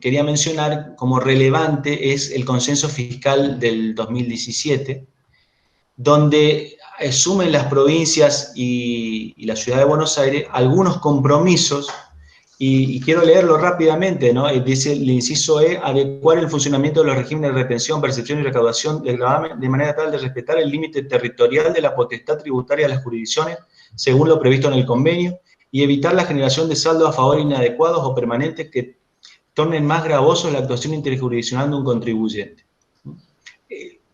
quería mencionar como relevante es el consenso fiscal del 2017, donde asumen las provincias y la ciudad de Buenos Aires algunos compromisos, y quiero leerlo rápidamente, ¿no? Dice el inciso E: adecuar el funcionamiento de los regímenes de retención, percepción y recaudación del gravamen de manera tal de respetar el límite territorial de la potestad tributaria de las jurisdicciones, según lo previsto en el convenio, y evitar la generación de saldos a favor inadecuados o permanentes que tornen más gravosos la actuación interjurisdiccional de un contribuyente.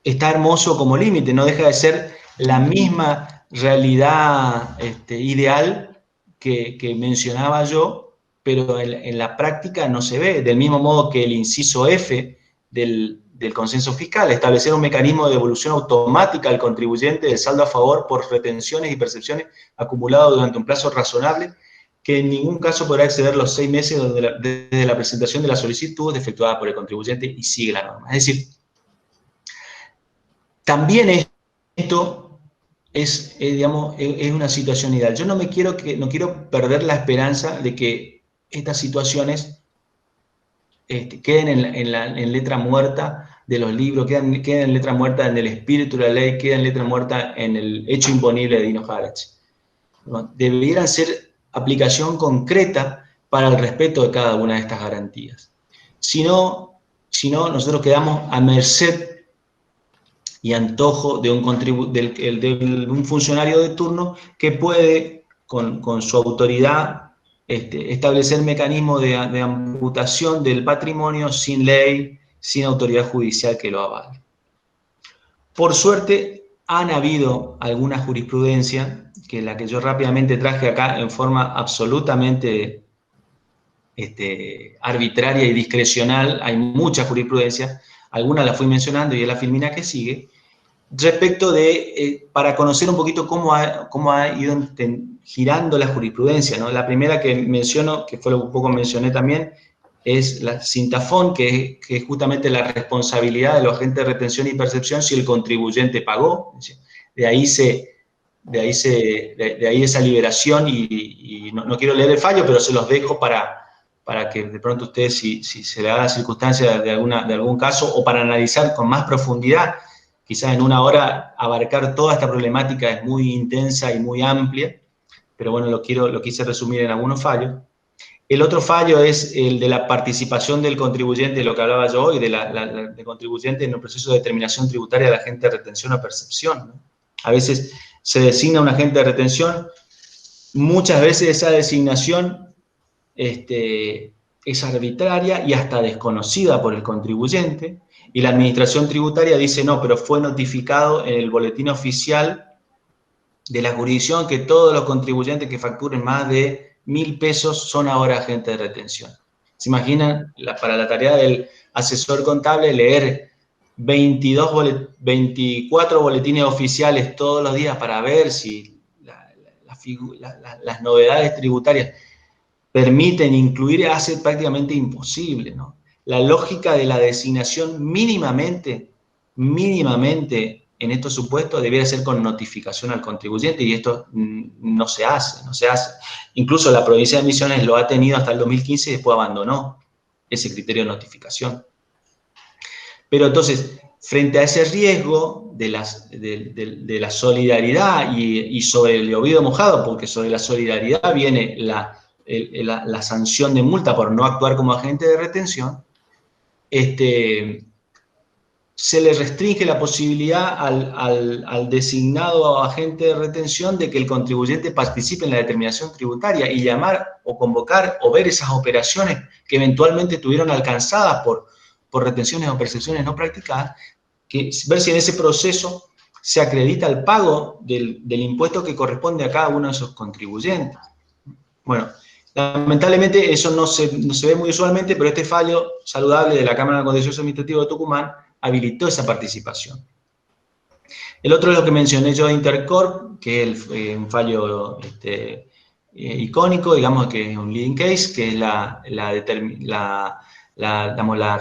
Está hermoso como límite, no deja de ser la misma realidad ideal que mencionaba yo, pero en la práctica no se ve, del mismo modo que el inciso F del consenso fiscal: establecer un mecanismo de devolución automática al contribuyente del saldo a favor por retenciones y percepciones acumulados durante un plazo razonable, que en ningún caso podrá exceder los 6 meses desde la presentación de la solicitud efectuada por el contribuyente, y sigue la norma. Es decir, también esto es una situación ideal. Yo no quiero perder la esperanza de que estas situaciones queden en letra muerta de los libros, queden en letra muerta en el espíritu de la ley, queden en letra muerta en el hecho imponible de Dino Harac. Debieran ser aplicación concreta para el respeto de cada una de estas garantías. Si no, nosotros quedamos a merced y antojo de un funcionario de turno que puede, con su autoridad, establecer mecanismos de amputación del patrimonio sin ley, sin autoridad judicial que lo avale. Por suerte, han habido alguna jurisprudencia, que la que yo rápidamente traje acá en forma absolutamente arbitraria y discrecional. Hay mucha jurisprudencia, algunas las fui mencionando y es la filmina que sigue, respecto de, para conocer un poquito cómo ha ido girando la jurisprudencia, ¿no? La primera que menciono, que fue lo que un poco mencioné también, es la Sintafón, que es justamente la responsabilidad de los agentes de retención y percepción si el contribuyente pagó. De ahí esa liberación, y no quiero leer el fallo, pero se los dejo para que de pronto ustedes, si se le da la circunstancia de algún caso, o para analizar con más profundidad. Quizás en una hora abarcar toda esta problemática es muy intensa y muy amplia, pero bueno, lo quise resumir en algunos fallos. El otro fallo es el de la participación del contribuyente, lo que hablaba yo hoy, del contribuyente en el proceso de determinación tributaria del agente de retención o percepción, ¿no? A veces se designa un agente de retención, muchas veces esa designación es arbitraria y hasta desconocida por el contribuyente, y la administración tributaria dice: no, pero fue notificado en el boletín oficial de la jurisdicción que todos los contribuyentes que facturen más de 1.000 pesos son ahora agentes de retención. ¿Se imaginan para la tarea del asesor contable leer 24 boletines oficiales todos los días para ver si las novedades tributarias? permiten incluir hace prácticamente imposible, ¿no? La lógica de la designación mínimamente en estos supuestos debería ser con notificación al contribuyente y esto no se hace. Incluso la provincia de Misiones lo ha tenido hasta el 2015 y después abandonó ese criterio de notificación. Pero entonces, frente a ese riesgo de la solidaridad y sobre el oído mojado, porque sobre la solidaridad viene la sanción de multa por no actuar como agente de retención, se le restringe la posibilidad al designado agente de retención de que el contribuyente participe en la determinación tributaria y llamar o convocar o ver esas operaciones que eventualmente estuvieron alcanzadas por retenciones o percepciones no practicadas, ver si en ese proceso se acredita el pago del impuesto que corresponde a cada uno de esos contribuyentes. Bueno, lamentablemente eso no se ve muy usualmente, pero este fallo saludable de la Cámara de Contencioso Administrativo de Tucumán habilitó esa participación. El otro es lo que mencioné yo de Intercorp, que es un fallo icónico, digamos que es un leading case, que es la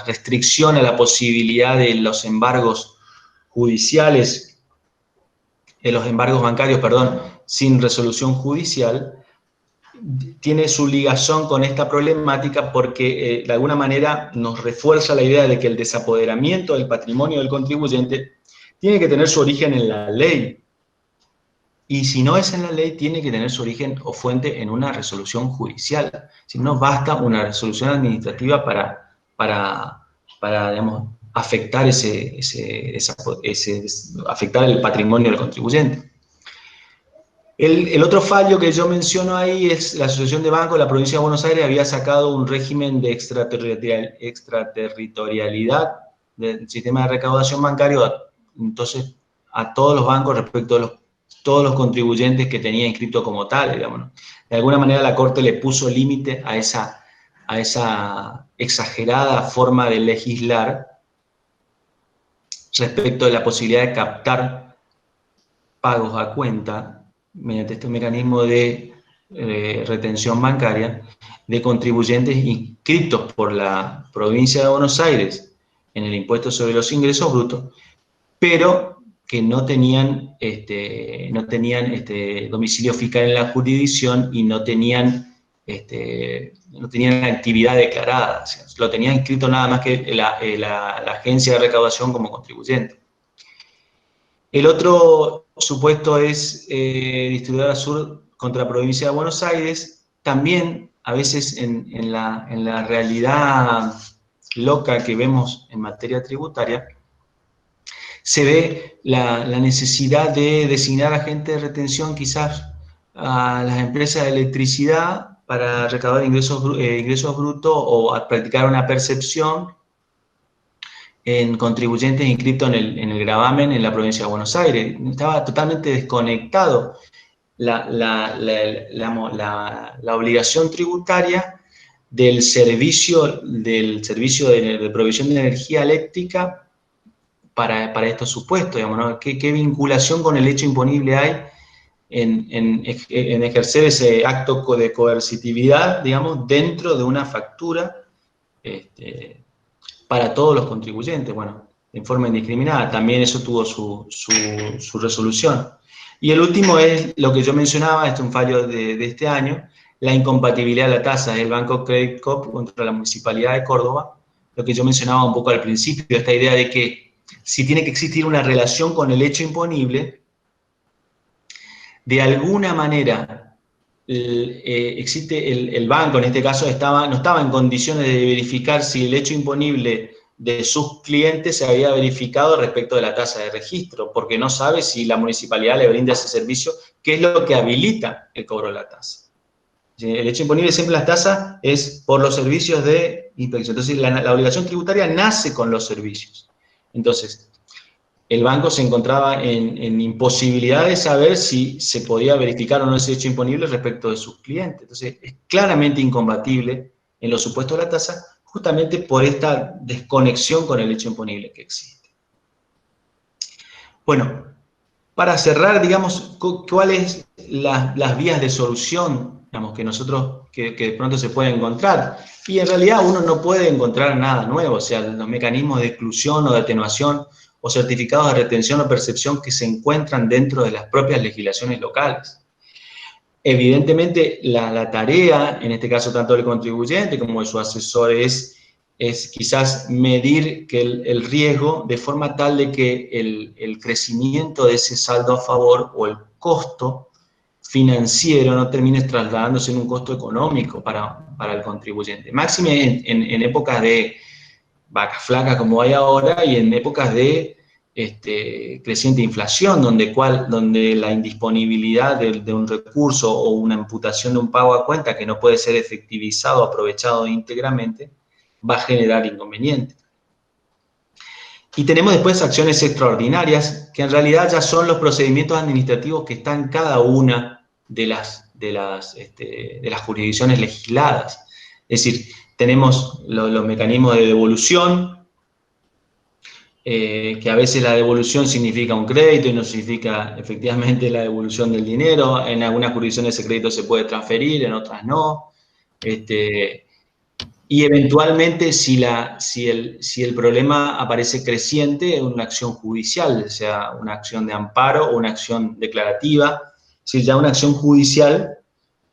restricción a la posibilidad de los embargos judiciales, de los embargos bancarios, perdón, sin resolución judicial. Tiene su ligazón con esta problemática porque de alguna manera nos refuerza la idea de que el desapoderamiento del patrimonio del contribuyente tiene que tener su origen en la ley. Y si no es en la ley, tiene que tener su origen o fuente en una resolución judicial. Si no, basta una resolución administrativa para digamos, afectar afectar el patrimonio del contribuyente. El otro fallo que yo menciono ahí es la Asociación de Bancos de la Provincia de Buenos Aires había sacado un régimen de extraterritorialidad del sistema de recaudación bancario, entonces a todos los bancos respecto a todos los contribuyentes que tenía inscrito como tal, digamos. De alguna manera la Corte le puso límite a esa exagerada forma de legislar respecto de la posibilidad de captar pagos a cuenta mediante este mecanismo de retención bancaria de contribuyentes inscritos por la provincia de Buenos Aires en el impuesto sobre los ingresos brutos, pero que no tenían domicilio fiscal en la jurisdicción y no tenían actividad declarada, o sea, lo tenían inscrito nada más que la agencia de recaudación como contribuyente. El otro supuesto es Distribuidora Sur contra la provincia de Buenos Aires. También, a veces, en la realidad loca que vemos en materia tributaria, se ve la necesidad de designar agentes de retención quizás a las empresas de electricidad para recaudar ingresos brutos o a practicar una percepción en contribuyentes inscritos en el gravamen en la provincia de Buenos Aires. Estaba totalmente desconectado la obligación tributaria del servicio de provisión de energía eléctrica para estos supuestos, digamos, ¿no? ¿Qué vinculación con el hecho imponible hay en ejercer ese acto de coercitividad, digamos, dentro de una factura para todos los contribuyentes? Bueno, en forma indiscriminada, también eso tuvo su resolución. Y el último es lo que yo mencionaba, este es un fallo de este año, la incompatibilidad de la tasa del Banco Credit Corp contra la Municipalidad de Córdoba, lo que yo mencionaba un poco al principio, esta idea de que si tiene que existir una relación con el hecho imponible, de alguna manera existe el banco, en este caso no estaba en condiciones de verificar si el hecho imponible de sus clientes se había verificado respecto de la tasa de registro, porque no sabe si la municipalidad le brinda ese servicio, que es lo que habilita el cobro de la tasa. El hecho imponible siempre en las tasas es por los servicios de inspección. Entonces, la obligación tributaria nace con los servicios. Entonces, el banco se encontraba en imposibilidad de saber si se podía verificar o no ese hecho imponible respecto de sus clientes. Entonces, es claramente incompatible en los supuestos de la tasa, justamente por esta desconexión con el hecho imponible que existe. Bueno, para cerrar, digamos, cuáles las vías de solución, digamos, que nosotros, que de pronto se pueden encontrar. Y en realidad uno no puede encontrar nada nuevo, o sea, los mecanismos de exclusión o de atenuación o certificados de retención o percepción que se encuentran dentro de las propias legislaciones locales. Evidentemente, la tarea, en este caso tanto del contribuyente como de su asesor, es quizás medir el riesgo de forma tal de que el crecimiento de ese saldo a favor o el costo financiero no termine trasladándose en un costo económico para el contribuyente. Máxime en épocas de vacas flacas como hay ahora y en épocas de creciente inflación, donde la indisponibilidad de un recurso o una imputación de un pago a cuenta que no puede ser efectivizado o aprovechado íntegramente, va a generar inconvenientes. Y tenemos después acciones extraordinarias, que en realidad ya son los procedimientos administrativos que están en cada una de las jurisdicciones legisladas. Es decir, tenemos los mecanismos de devolución, que a veces la devolución significa un crédito y no significa efectivamente la devolución del dinero. En algunas jurisdicciones ese crédito se puede transferir, en otras no. Y eventualmente, si el problema aparece creciente, es una acción judicial, o sea, una acción de amparo o una acción declarativa. Es decir, ya una acción judicial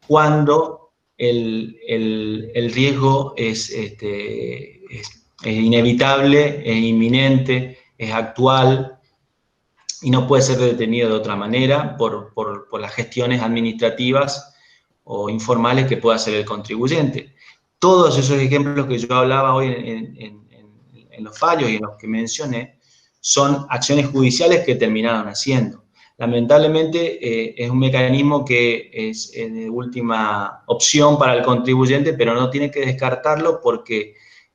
cuando el riesgo es inevitable, es inminente, es actual y no puede ser detenido de otra manera por las gestiones administrativas o informales que pueda hacer el contribuyente. Todos esos ejemplos que yo hablaba hoy en los fallos y en los que mencioné son acciones judiciales que terminaron haciendo. Lamentablemente es un mecanismo que es de última opción para el contribuyente, pero no tiene que descartarlo porque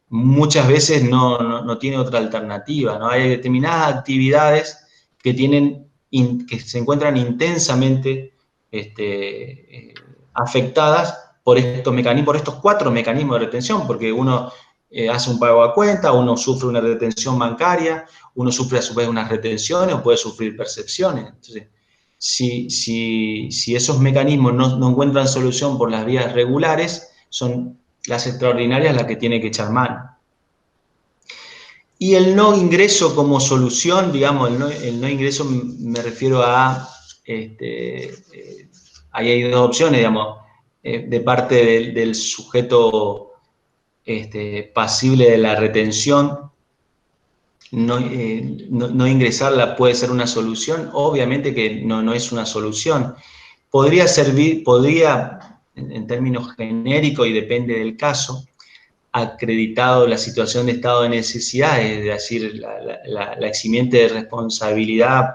muchas veces no tiene otra alternativa, ¿no? Hay determinadas actividades que se encuentran intensamente afectadas por estos 4 mecanismos de retención, porque uno hace un pago a cuenta, uno sufre una retención bancaria, uno sufre a su vez unas retenciones o puede sufrir percepciones. Entonces, si esos mecanismos no encuentran solución por las vías regulares, son las extraordinarias las que tiene que echar mano. Y el no ingreso como solución, digamos, el no ingreso me refiero a, ahí hay 2 opciones, digamos, de parte del sujeto pasible de la retención. No ingresarla puede ser una solución, obviamente que no es una solución. Podría servir, en términos genéricos y depende del caso, acreditado la situación de estado de necesidad, es decir, la eximiente de responsabilidad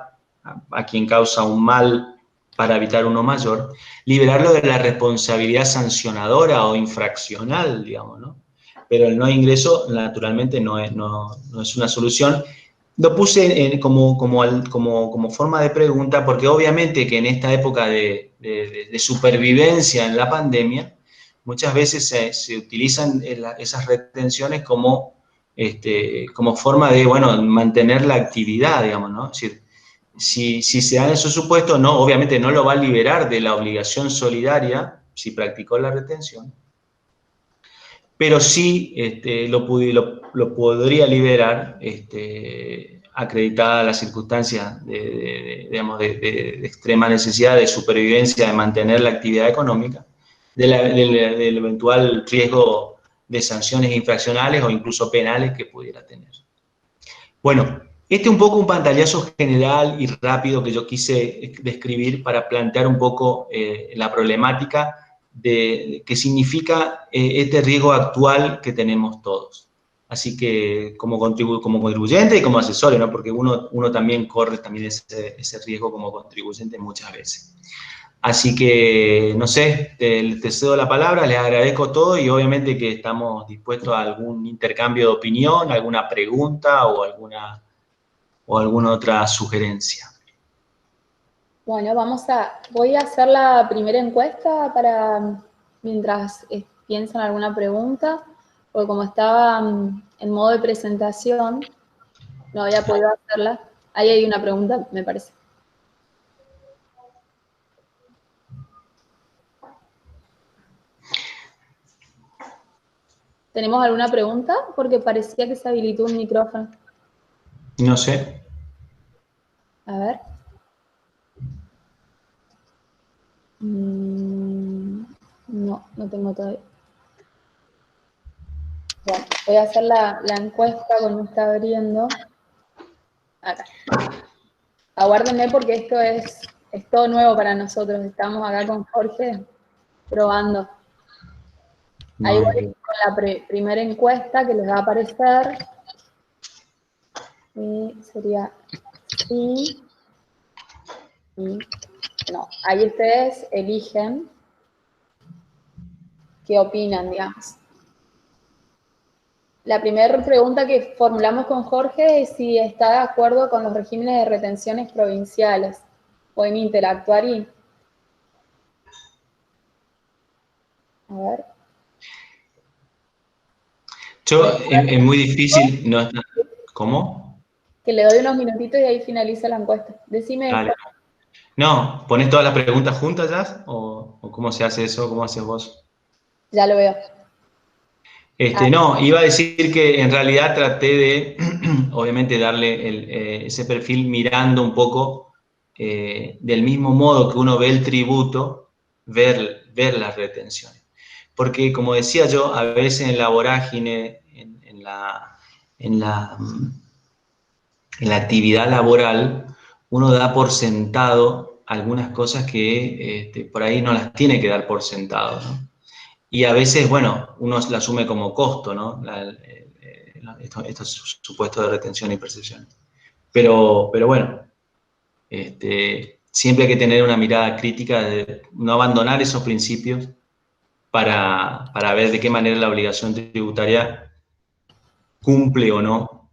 a quien causa un mal para evitar uno mayor, liberarlo de la responsabilidad sancionadora o infraccional, digamos, ¿no? Pero el no ingreso, naturalmente, no es una solución. Lo puse como forma de pregunta porque obviamente que en esta época de supervivencia en la pandemia, muchas veces se utilizan esas retenciones como forma de, bueno, mantener la actividad, digamos, ¿no? Es decir, si se da esos supuestos, no, obviamente no lo va a liberar de la obligación solidaria si practicó la retención, pero sí lo podría liberar acreditada la circunstancia de extrema necesidad de supervivencia, de mantener la actividad económica, del eventual riesgo de sanciones infraccionales o incluso penales que pudiera tener. Bueno, este es un poco un pantallazo general y rápido que yo quise describir para plantear un poco la problemática de qué significa este riesgo actual que tenemos todos. Así que como contribuyente y como asesor, ¿no? Porque uno también corre ese riesgo como contribuyente muchas veces. Así que, no sé, te cedo la palabra, les agradezco todo y obviamente que estamos dispuestos a algún intercambio de opinión, alguna pregunta o alguna otra sugerencia. Bueno, voy a hacer la primera encuesta mientras piensan alguna pregunta, porque como estaba en modo de presentación, no había podido hacerla. Ahí hay una pregunta, me parece. ¿Tenemos alguna pregunta? Porque parecía que se habilitó un micrófono. No sé. A ver. No, no tengo todavía. Bueno, voy a hacer la encuesta cuando está abriendo. Acá. Aguárdenme porque esto es todo nuevo para nosotros. Estamos acá con Jorge probando. Ahí voy con la primera encuesta que les va a aparecer. Y sería sí. Y no. Ahí ustedes eligen qué opinan, digamos. La primera pregunta que formulamos con Jorge es si está de acuerdo con los regímenes de retenciones provinciales. Pueden interactuar y... A ver. Es muy difícil, no, ¿cómo? Que le doy unos minutitos y ahí finaliza la encuesta. Decime. Dale. No, ¿pones todas las preguntas juntas ya? ¿O cómo se hace eso? ¿Cómo haces vos? Ya lo veo. No, iba a decir que en realidad traté de, obviamente, darle ese perfil mirando un poco del mismo modo que uno ve el tributo, ver las retenciones. Porque, como decía yo, a veces en la vorágine, en la actividad laboral, uno da por sentado algunas cosas que por ahí no las tiene que dar por sentado, ¿no? Y a veces, bueno, uno la asume como costo, ¿no? Estos supuestos de retención y percepción. Pero bueno, siempre hay que tener una mirada crítica de no abandonar esos principios para ver de qué manera la obligación tributaria cumple o no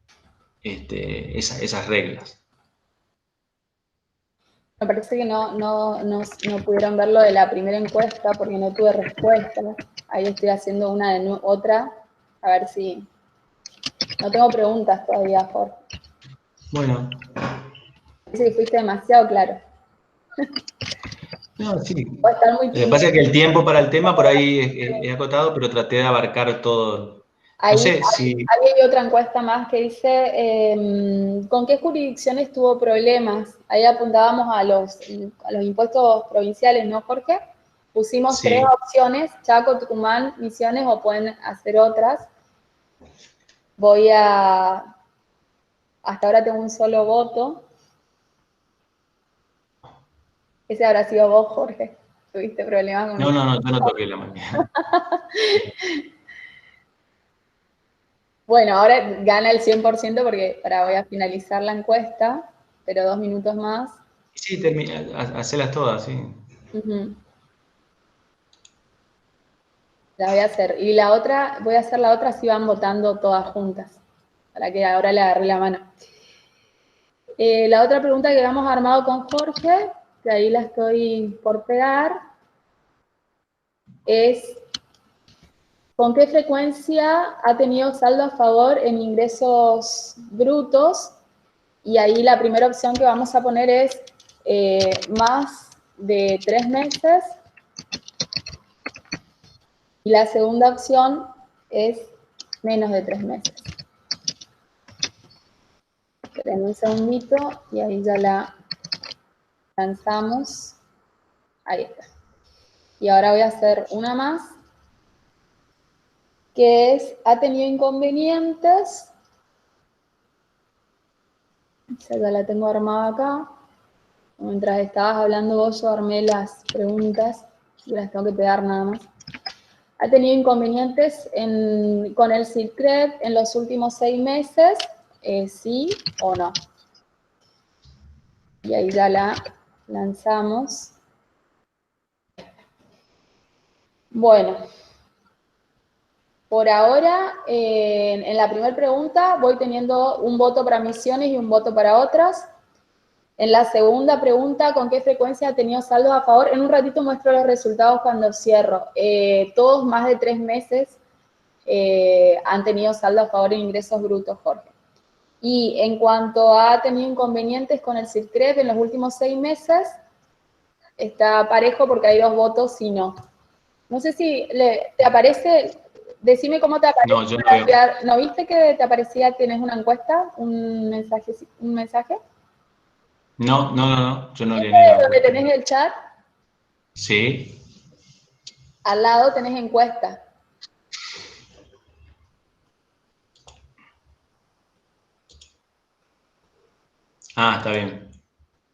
esas reglas. Me parece que no pudieron ver lo de la primera encuesta porque no tuve respuesta. Ahí estoy haciendo otra, a ver si... No tengo preguntas todavía, Jorge. Bueno. Parece que fuiste demasiado claro. No, sí. Puede estar muy Lo que pasa es que el tiempo para el tema por ahí es acotado, pero traté de abarcar todo. Ahí, No sé si... ahí hay otra encuesta más que dice, ¿con qué jurisdicciones tuvo problemas? Ahí apuntábamos a los impuestos provinciales, ¿no, Jorge? Pusimos Sí. 3 opciones, Chaco, Tucumán, Misiones, o pueden hacer otras. Hasta ahora tengo un solo voto. Ese habrá sido vos, Jorge. ¿Tuviste problemas con No, yo no toqué la máquina. Bueno, ahora gana el 100% porque voy a finalizar la encuesta, pero 2 minutos más. Sí, hacelas todas, sí. La voy a hacer. Y voy a hacer la otra si van votando todas juntas, para que ahora le agarré la mano. La otra pregunta que habíamos armado con Jorge, que ahí la estoy por pegar, es ¿con qué frecuencia ha tenido saldo a favor en ingresos brutos? Y ahí la primera opción que vamos a poner es más de 3 meses. Y la segunda opción es menos de 3 meses. Esperen un segundito y ahí ya la lanzamos. Ahí está. Y ahora voy a hacer una más, que es, ¿ha tenido inconvenientes? Ya la tengo armada acá. Mientras estabas hablando vos, yo armé las preguntas. Yo las tengo que pegar nada más. ¿Ha tenido inconvenientes con el CIRCRED en los últimos 6 meses? ¿Sí o no? Y ahí ya la lanzamos. Bueno, por ahora, en la primera pregunta voy teniendo un voto para Misiones y un voto para otras. En la segunda pregunta, ¿con qué frecuencia ha tenido saldos a favor? En un ratito muestro los resultados cuando cierro. Todos más de 3 meses han tenido saldo a favor en ingresos brutos, Jorge. Y en cuanto a tenido inconvenientes con el CIRCREP en los últimos 6 meses, está parejo porque hay 2 votos y no. No sé si te aparece Decime cómo te aparece. No, yo no veo. ¿No viste que te aparecía, tienes una encuesta, un mensaje? ¿Un mensaje? No, yo no leí ¿Viste ninguna donde encuesta. tenés el chat? Sí. Al lado tenés encuesta. Ah, está bien.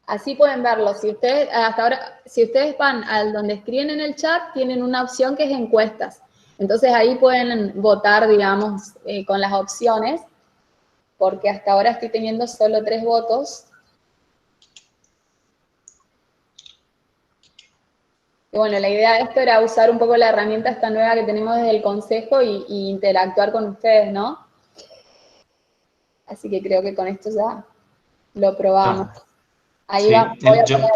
Así pueden verlo. Si ustedes, hasta ahora, si ustedes van al donde escriben en el chat, tienen una opción que es encuestas. Entonces ahí pueden votar, digamos, con las opciones, porque hasta ahora estoy teniendo solo 3 votos. Y bueno, la idea de esto era usar un poco la herramienta esta nueva que tenemos desde el consejo y interactuar con ustedes, ¿no? Así que creo que con esto ya lo probamos. Ah, Ahí va, sí. voy a poner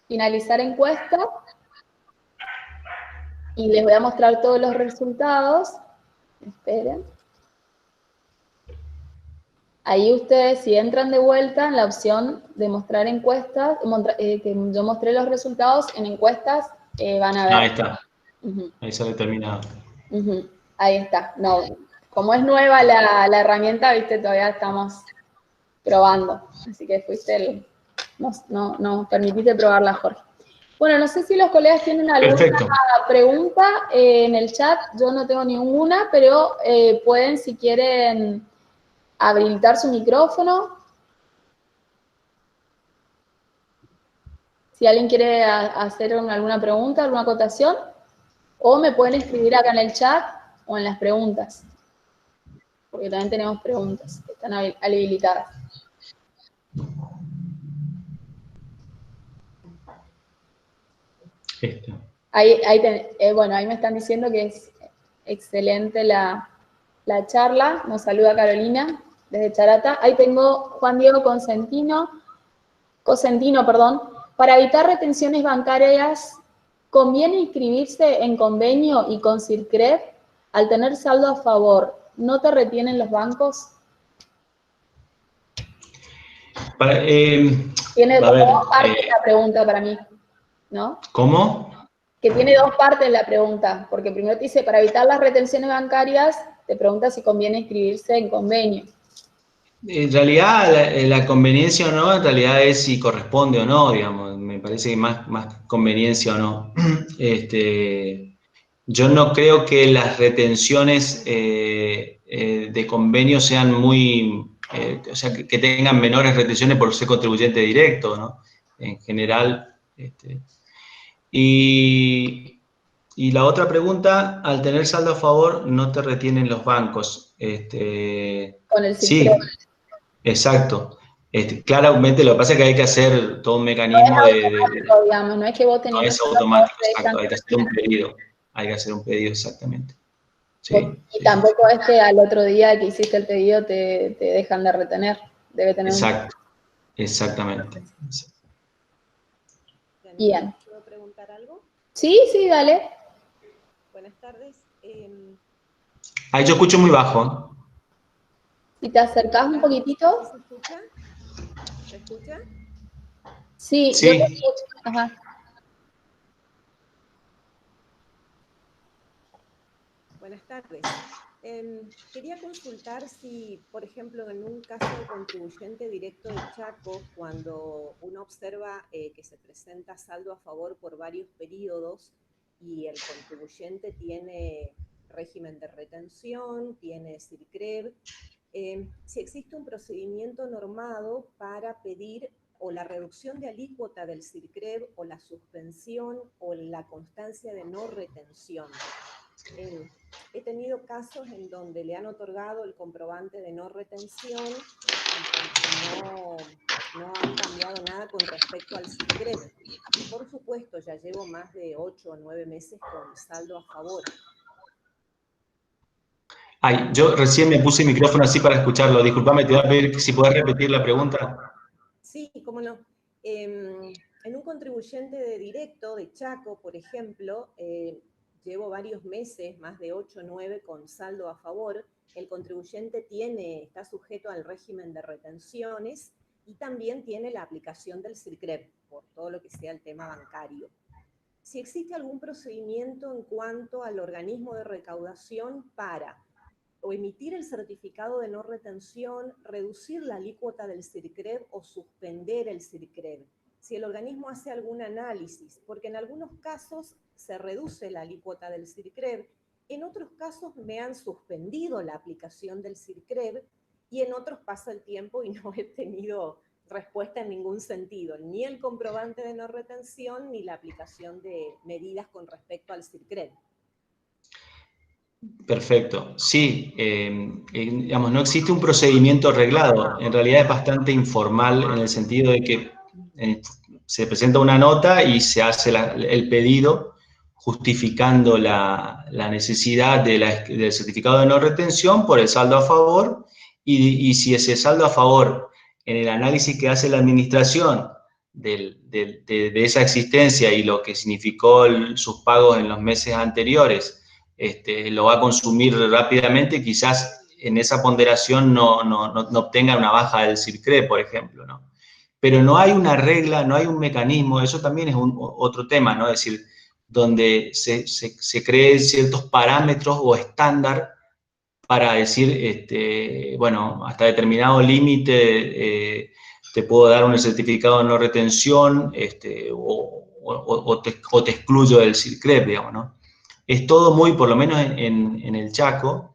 finalizar encuesta y les voy a mostrar todos los resultados. Esperen. Ahí ustedes, si entran de vuelta en la opción de mostrar encuestas, que yo mostré los resultados en encuestas, van a ver. Ahí está. Uh-huh. Ahí sale terminado. Uh-huh. Ahí está. No, como es nueva la herramienta, viste, todavía estamos probando. Así que nos permitiste probarla, Jorge. Bueno, no sé si los colegas tienen alguna Perfecto. pregunta en el chat. Yo no tengo ninguna, pero pueden, si quieren, habilitar su micrófono. Si alguien quiere hacer alguna pregunta, alguna acotación, o me pueden escribir acá en el chat o en las preguntas, porque también tenemos preguntas que están habilitadas. Bueno, ahí me están diciendo que es excelente la charla. Nos saluda Carolina desde Charata. Ahí tengo Juan Diego Cosentino, perdón. Para evitar retenciones bancarias, ¿conviene inscribirse en convenio y con CIRCREV? Al tener saldo a favor, ¿no te retienen los bancos? Tiene A como ver, dos partes la pregunta para mí, ¿no? ¿cómo? Que tiene dos partes la pregunta, porque primero te dice, para evitar las retenciones bancarias, te pregunta si conviene inscribirse en convenio. En realidad, la conveniencia o no, en realidad es si corresponde o no, digamos. Me parece que más conveniencia o no. Yo no creo que las retenciones de convenio sean o sea, que tengan menores retenciones por ser contribuyente directo, ¿no? En general. Y la otra pregunta, al tener saldo a favor, no te retienen los bancos. Con el CIRCREV. Sí, exacto. Claramente lo que pasa es que hay que hacer todo un No es mecanismo automático, digamos, no es que vos no teniendo es saldo a favor automático, te exacto, dejan hay que hacer un pedido. Hay que hacer un pedido, exactamente. Sí, y sí, sí. tampoco es que al otro día que hiciste el pedido te dejan de retener. Debe tener un... Exacto, exactamente. Bien. ¿Puedo preguntar algo? Sí, sí, dale. Buenas tardes. Ahí yo escucho muy bajo. Si te acercás un poquitito. ¿Así se escucha? ¿Se escucha? Sí, yo te Sí. escucho. Ajá. Buenas tardes. Quería consultar si, por ejemplo, en un caso de contribuyente directo de Chaco, cuando uno observa que se presenta saldo a favor por varios periodos y el contribuyente tiene régimen de retención, tiene CIRCREV, si existe un procedimiento normado para pedir o la reducción de alícuota del CIRCREV o la suspensión o la constancia de no retención. He tenido casos en donde le han otorgado el comprobante de no retención y no han cambiado nada con respecto al CIRCREV. Y por supuesto, ya llevo más de 8 o 9 meses con saldo a favor. Ay, yo recién me puse el micrófono así para escucharlo. Disculpame, te voy a pedir si puedes repetir la pregunta. Sí, cómo no. En un contribuyente de directo de Chaco, por ejemplo, llevo varios meses, más de 8 o 9, con saldo a favor. El contribuyente está sujeto al régimen de retenciones y también tiene la aplicación del CIRCREV, por todo lo que sea el tema bancario. si existe algún procedimiento en cuanto al organismo de recaudación para o emitir el certificado de no retención, reducir la alícuota del CIRCREV o suspender el CIRCREV. Si el organismo hace algún análisis, porque en algunos casos se reduce la alícuota del CIRCREV, en otros casos me han suspendido la aplicación del CIRCREV y en otros pasa el tiempo y no he tenido respuesta en ningún sentido, ni el comprobante de no retención ni la aplicación de medidas con respecto al CIRCREV. Perfecto. Sí, digamos, no existe un procedimiento reglado. En realidad es bastante informal en el sentido de que se presenta una nota y se hace el pedido justificando la necesidad del certificado de no retención por el saldo a favor y si ese saldo a favor en el análisis que hace la administración de esa existencia y lo que significó sus pagos en los meses anteriores lo va a consumir rápidamente, quizás en esa ponderación no obtenga una baja del CIRCREV, por ejemplo, ¿no? Pero no hay una regla, no hay un mecanismo, eso también es otro tema, ¿no? Es decir, donde se creen ciertos parámetros o estándar para decir, bueno, hasta determinado límite te puedo dar un certificado de no retención o te excluyo del CIRCREV, digamos, ¿no? Es todo muy, por lo menos en el Chaco,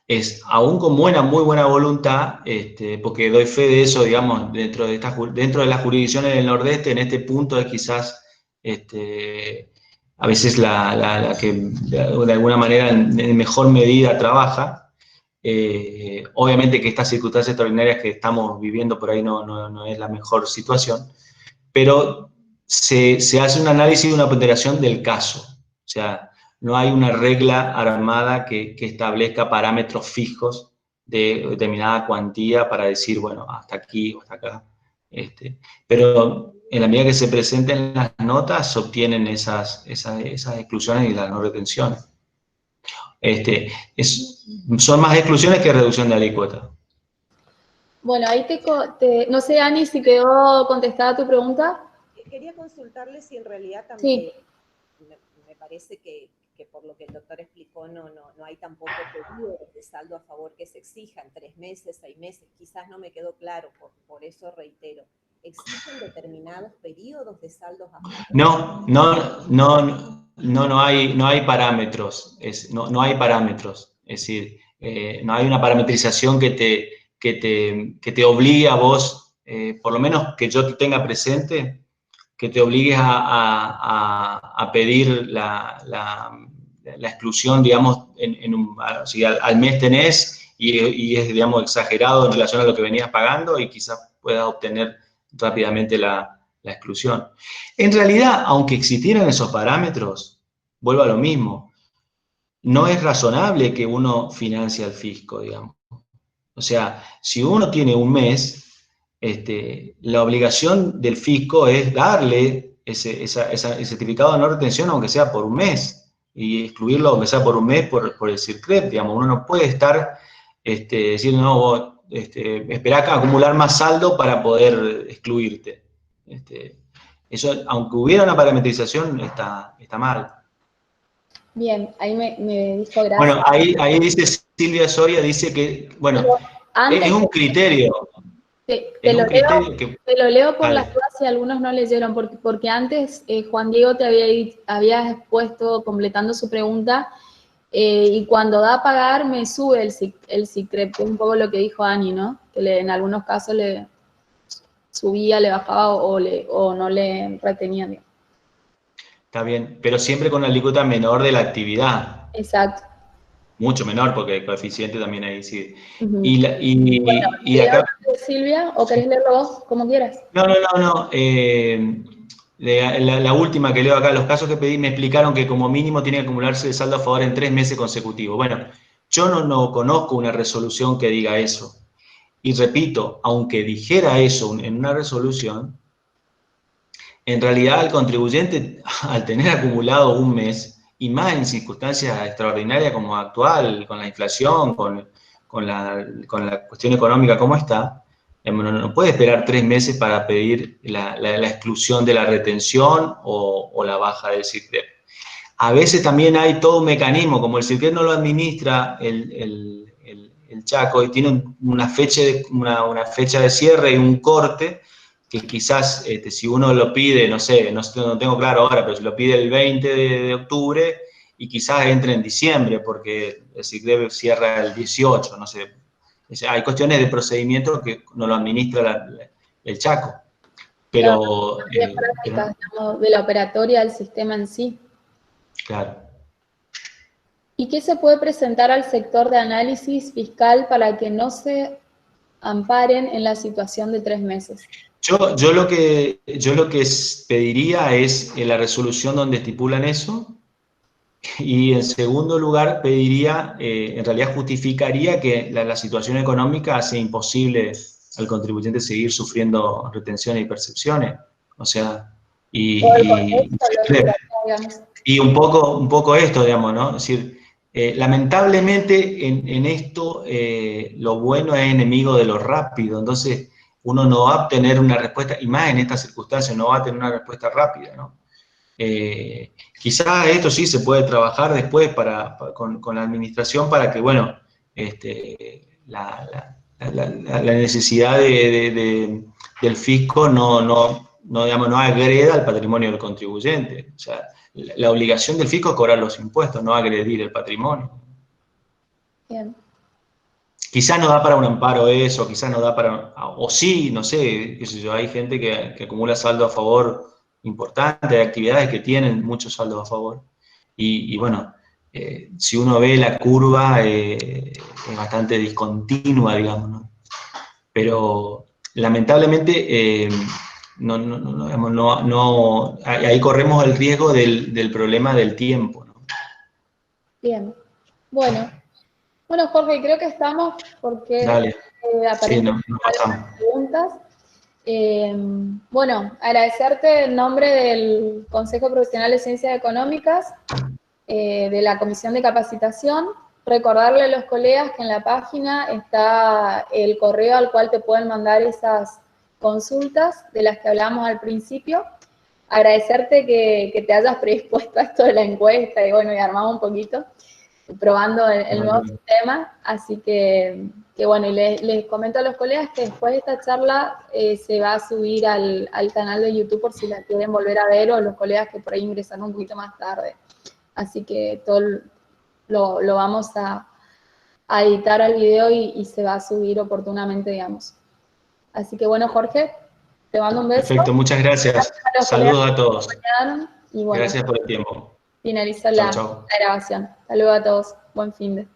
es aún con muy buena voluntad, porque doy fe de eso, digamos, dentro de las jurisdicciones del Nordeste, en este punto es quizás a veces la que de alguna manera en mejor medida trabaja. Obviamente que estas circunstancias extraordinarias que estamos viviendo por ahí no es la mejor situación, pero se hace un análisis y una ponderación del caso. O sea, no hay una regla armada que establezca parámetros fijos de determinada cuantía para decir, bueno, hasta aquí o hasta acá. Pero en la medida que se presenten las notas, se obtienen esas exclusiones y las no retenciones. Son más exclusiones que reducción de alícuota. Bueno, ahí no sé, Ani, si quedó contestada tu pregunta. Quería consultarle si en realidad también me parece que por lo que el doctor explicó no hay tampoco periodos de saldo a favor que se exijan, 3 meses, 6 meses, quizás no me quedó claro, por eso reitero. ¿Existen determinados periodos de saldos a favor? No hay parámetros, no hay parámetros, es decir, no hay una parametrización que te obligue a vos, por lo menos que yo te tenga presente, que te obligues a pedir la exclusión, digamos, si al mes tenés y es, digamos, exagerado en relación a lo que venías pagando y quizás puedas obtener rápidamente la exclusión. En realidad, aunque existieran esos parámetros, vuelvo a lo mismo, no es razonable que uno financie al fisco, digamos. O sea, si uno tiene un mes, la obligación del fisco es darle ese certificado de no retención, aunque sea por un mes, y excluirlo, aunque sea por un mes, por el CIRCREV, digamos. Uno no puede estar diciendo, no, vos, esperá a acumular más saldo para poder excluirte. Eso, aunque hubiera una parametrización, está mal. Bien, ahí me dijo gracias. Bueno, ahí dice Silvia Soria, dice que, bueno, es un criterio. Te lo leo por las dudas si algunos no leyeron, porque antes Juan Diego te había expuesto completando su pregunta, y cuando da a pagar me sube el CIRCREV, que es un poco lo que dijo Ani, ¿no? Que en algunos casos le subía, le bajaba o no le retenía, digamos. Está bien, pero siempre con una alícuota menor de la actividad. Exacto. Mucho menor, porque el coeficiente también ahí sí. Bueno, y acá, Silvia, o querés leerlo vos, como quieras. No. La última que leo acá, los casos que pedí me explicaron que como mínimo tiene que acumularse el saldo a favor en 3 meses consecutivos. Bueno, yo no conozco una resolución que diga eso. Y repito, aunque dijera eso en una resolución, en realidad el contribuyente, al tener acumulado un mes, y más en circunstancias extraordinarias como actual, con la inflación, con la cuestión económica como está, No puede esperar 3 meses para pedir la exclusión de la retención o la baja del CIRCREP. A veces también hay todo un mecanismo, como el CIRCREP no lo administra el Chaco y tiene una fecha de cierre y un corte, que quizás si uno lo pide, no sé, no tengo claro ahora, pero si lo pide el 20 de octubre y quizás entre en diciembre, porque el CIRCREP cierra el 18, no sé. Hay cuestiones de procedimiento que no lo administra el Chaco, pero... Claro, prácticas, digamos, de la operatoria del sistema en sí. Claro. ¿Y qué se puede presentar al sector de análisis fiscal para que no se amparen en la situación de 3 meses? Yo lo que pediría es la resolución donde estipulan eso, y en segundo lugar pediría, en realidad justificaría que la situación económica hace imposible al contribuyente seguir sufriendo retenciones y percepciones. O sea, y un poco esto, digamos, ¿no? Es decir, lamentablemente en esto lo bueno es enemigo de lo rápido, entonces uno no va a obtener una respuesta, y más en estas circunstancias, no va a tener una respuesta rápida, ¿no? Quizás esto sí se puede trabajar después con la administración para que, bueno, la necesidad del fisco no agreda al patrimonio del contribuyente. O sea, la obligación del fisco es cobrar los impuestos, no agredir el patrimonio. Bien. Quizás no da para un amparo eso, quizás no da para... O sí, no sé, qué sé yo, hay gente que acumula saldo a favor importante, hay actividades que tienen muchos saldos a favor. Y bueno, si uno ve la curva, es bastante discontinua, digamos, ¿no? Pero lamentablemente ahí corremos el riesgo del problema del tiempo, ¿no? Bien. Bueno, Jorge, creo que estamos porque sí, nos pasamos. Preguntas. Bueno, agradecerte en nombre del Consejo Profesional de Ciencias Económicas, de la Comisión de Capacitación, recordarle a los colegas que en la página está el correo al cual te pueden mandar esas consultas de las que hablamos al principio. Agradecerte que te hayas predispuesto a esto de la encuesta y bueno, y armamos un poquito, probando el nuevo sistema, así que bueno, y les comento a los colegas que después de esta charla se va a subir al canal de YouTube por si la quieren volver a ver, o los colegas que por ahí ingresaron un poquito más tarde. Así que todo lo vamos a editar al video y se va a subir oportunamente, digamos. Así que bueno, Jorge, te mando un beso. Perfecto, muchas gracias. Saludos a todos. Y bueno, gracias por el tiempo. Finaliza la grabación. Saludos a todos. Buen fin de.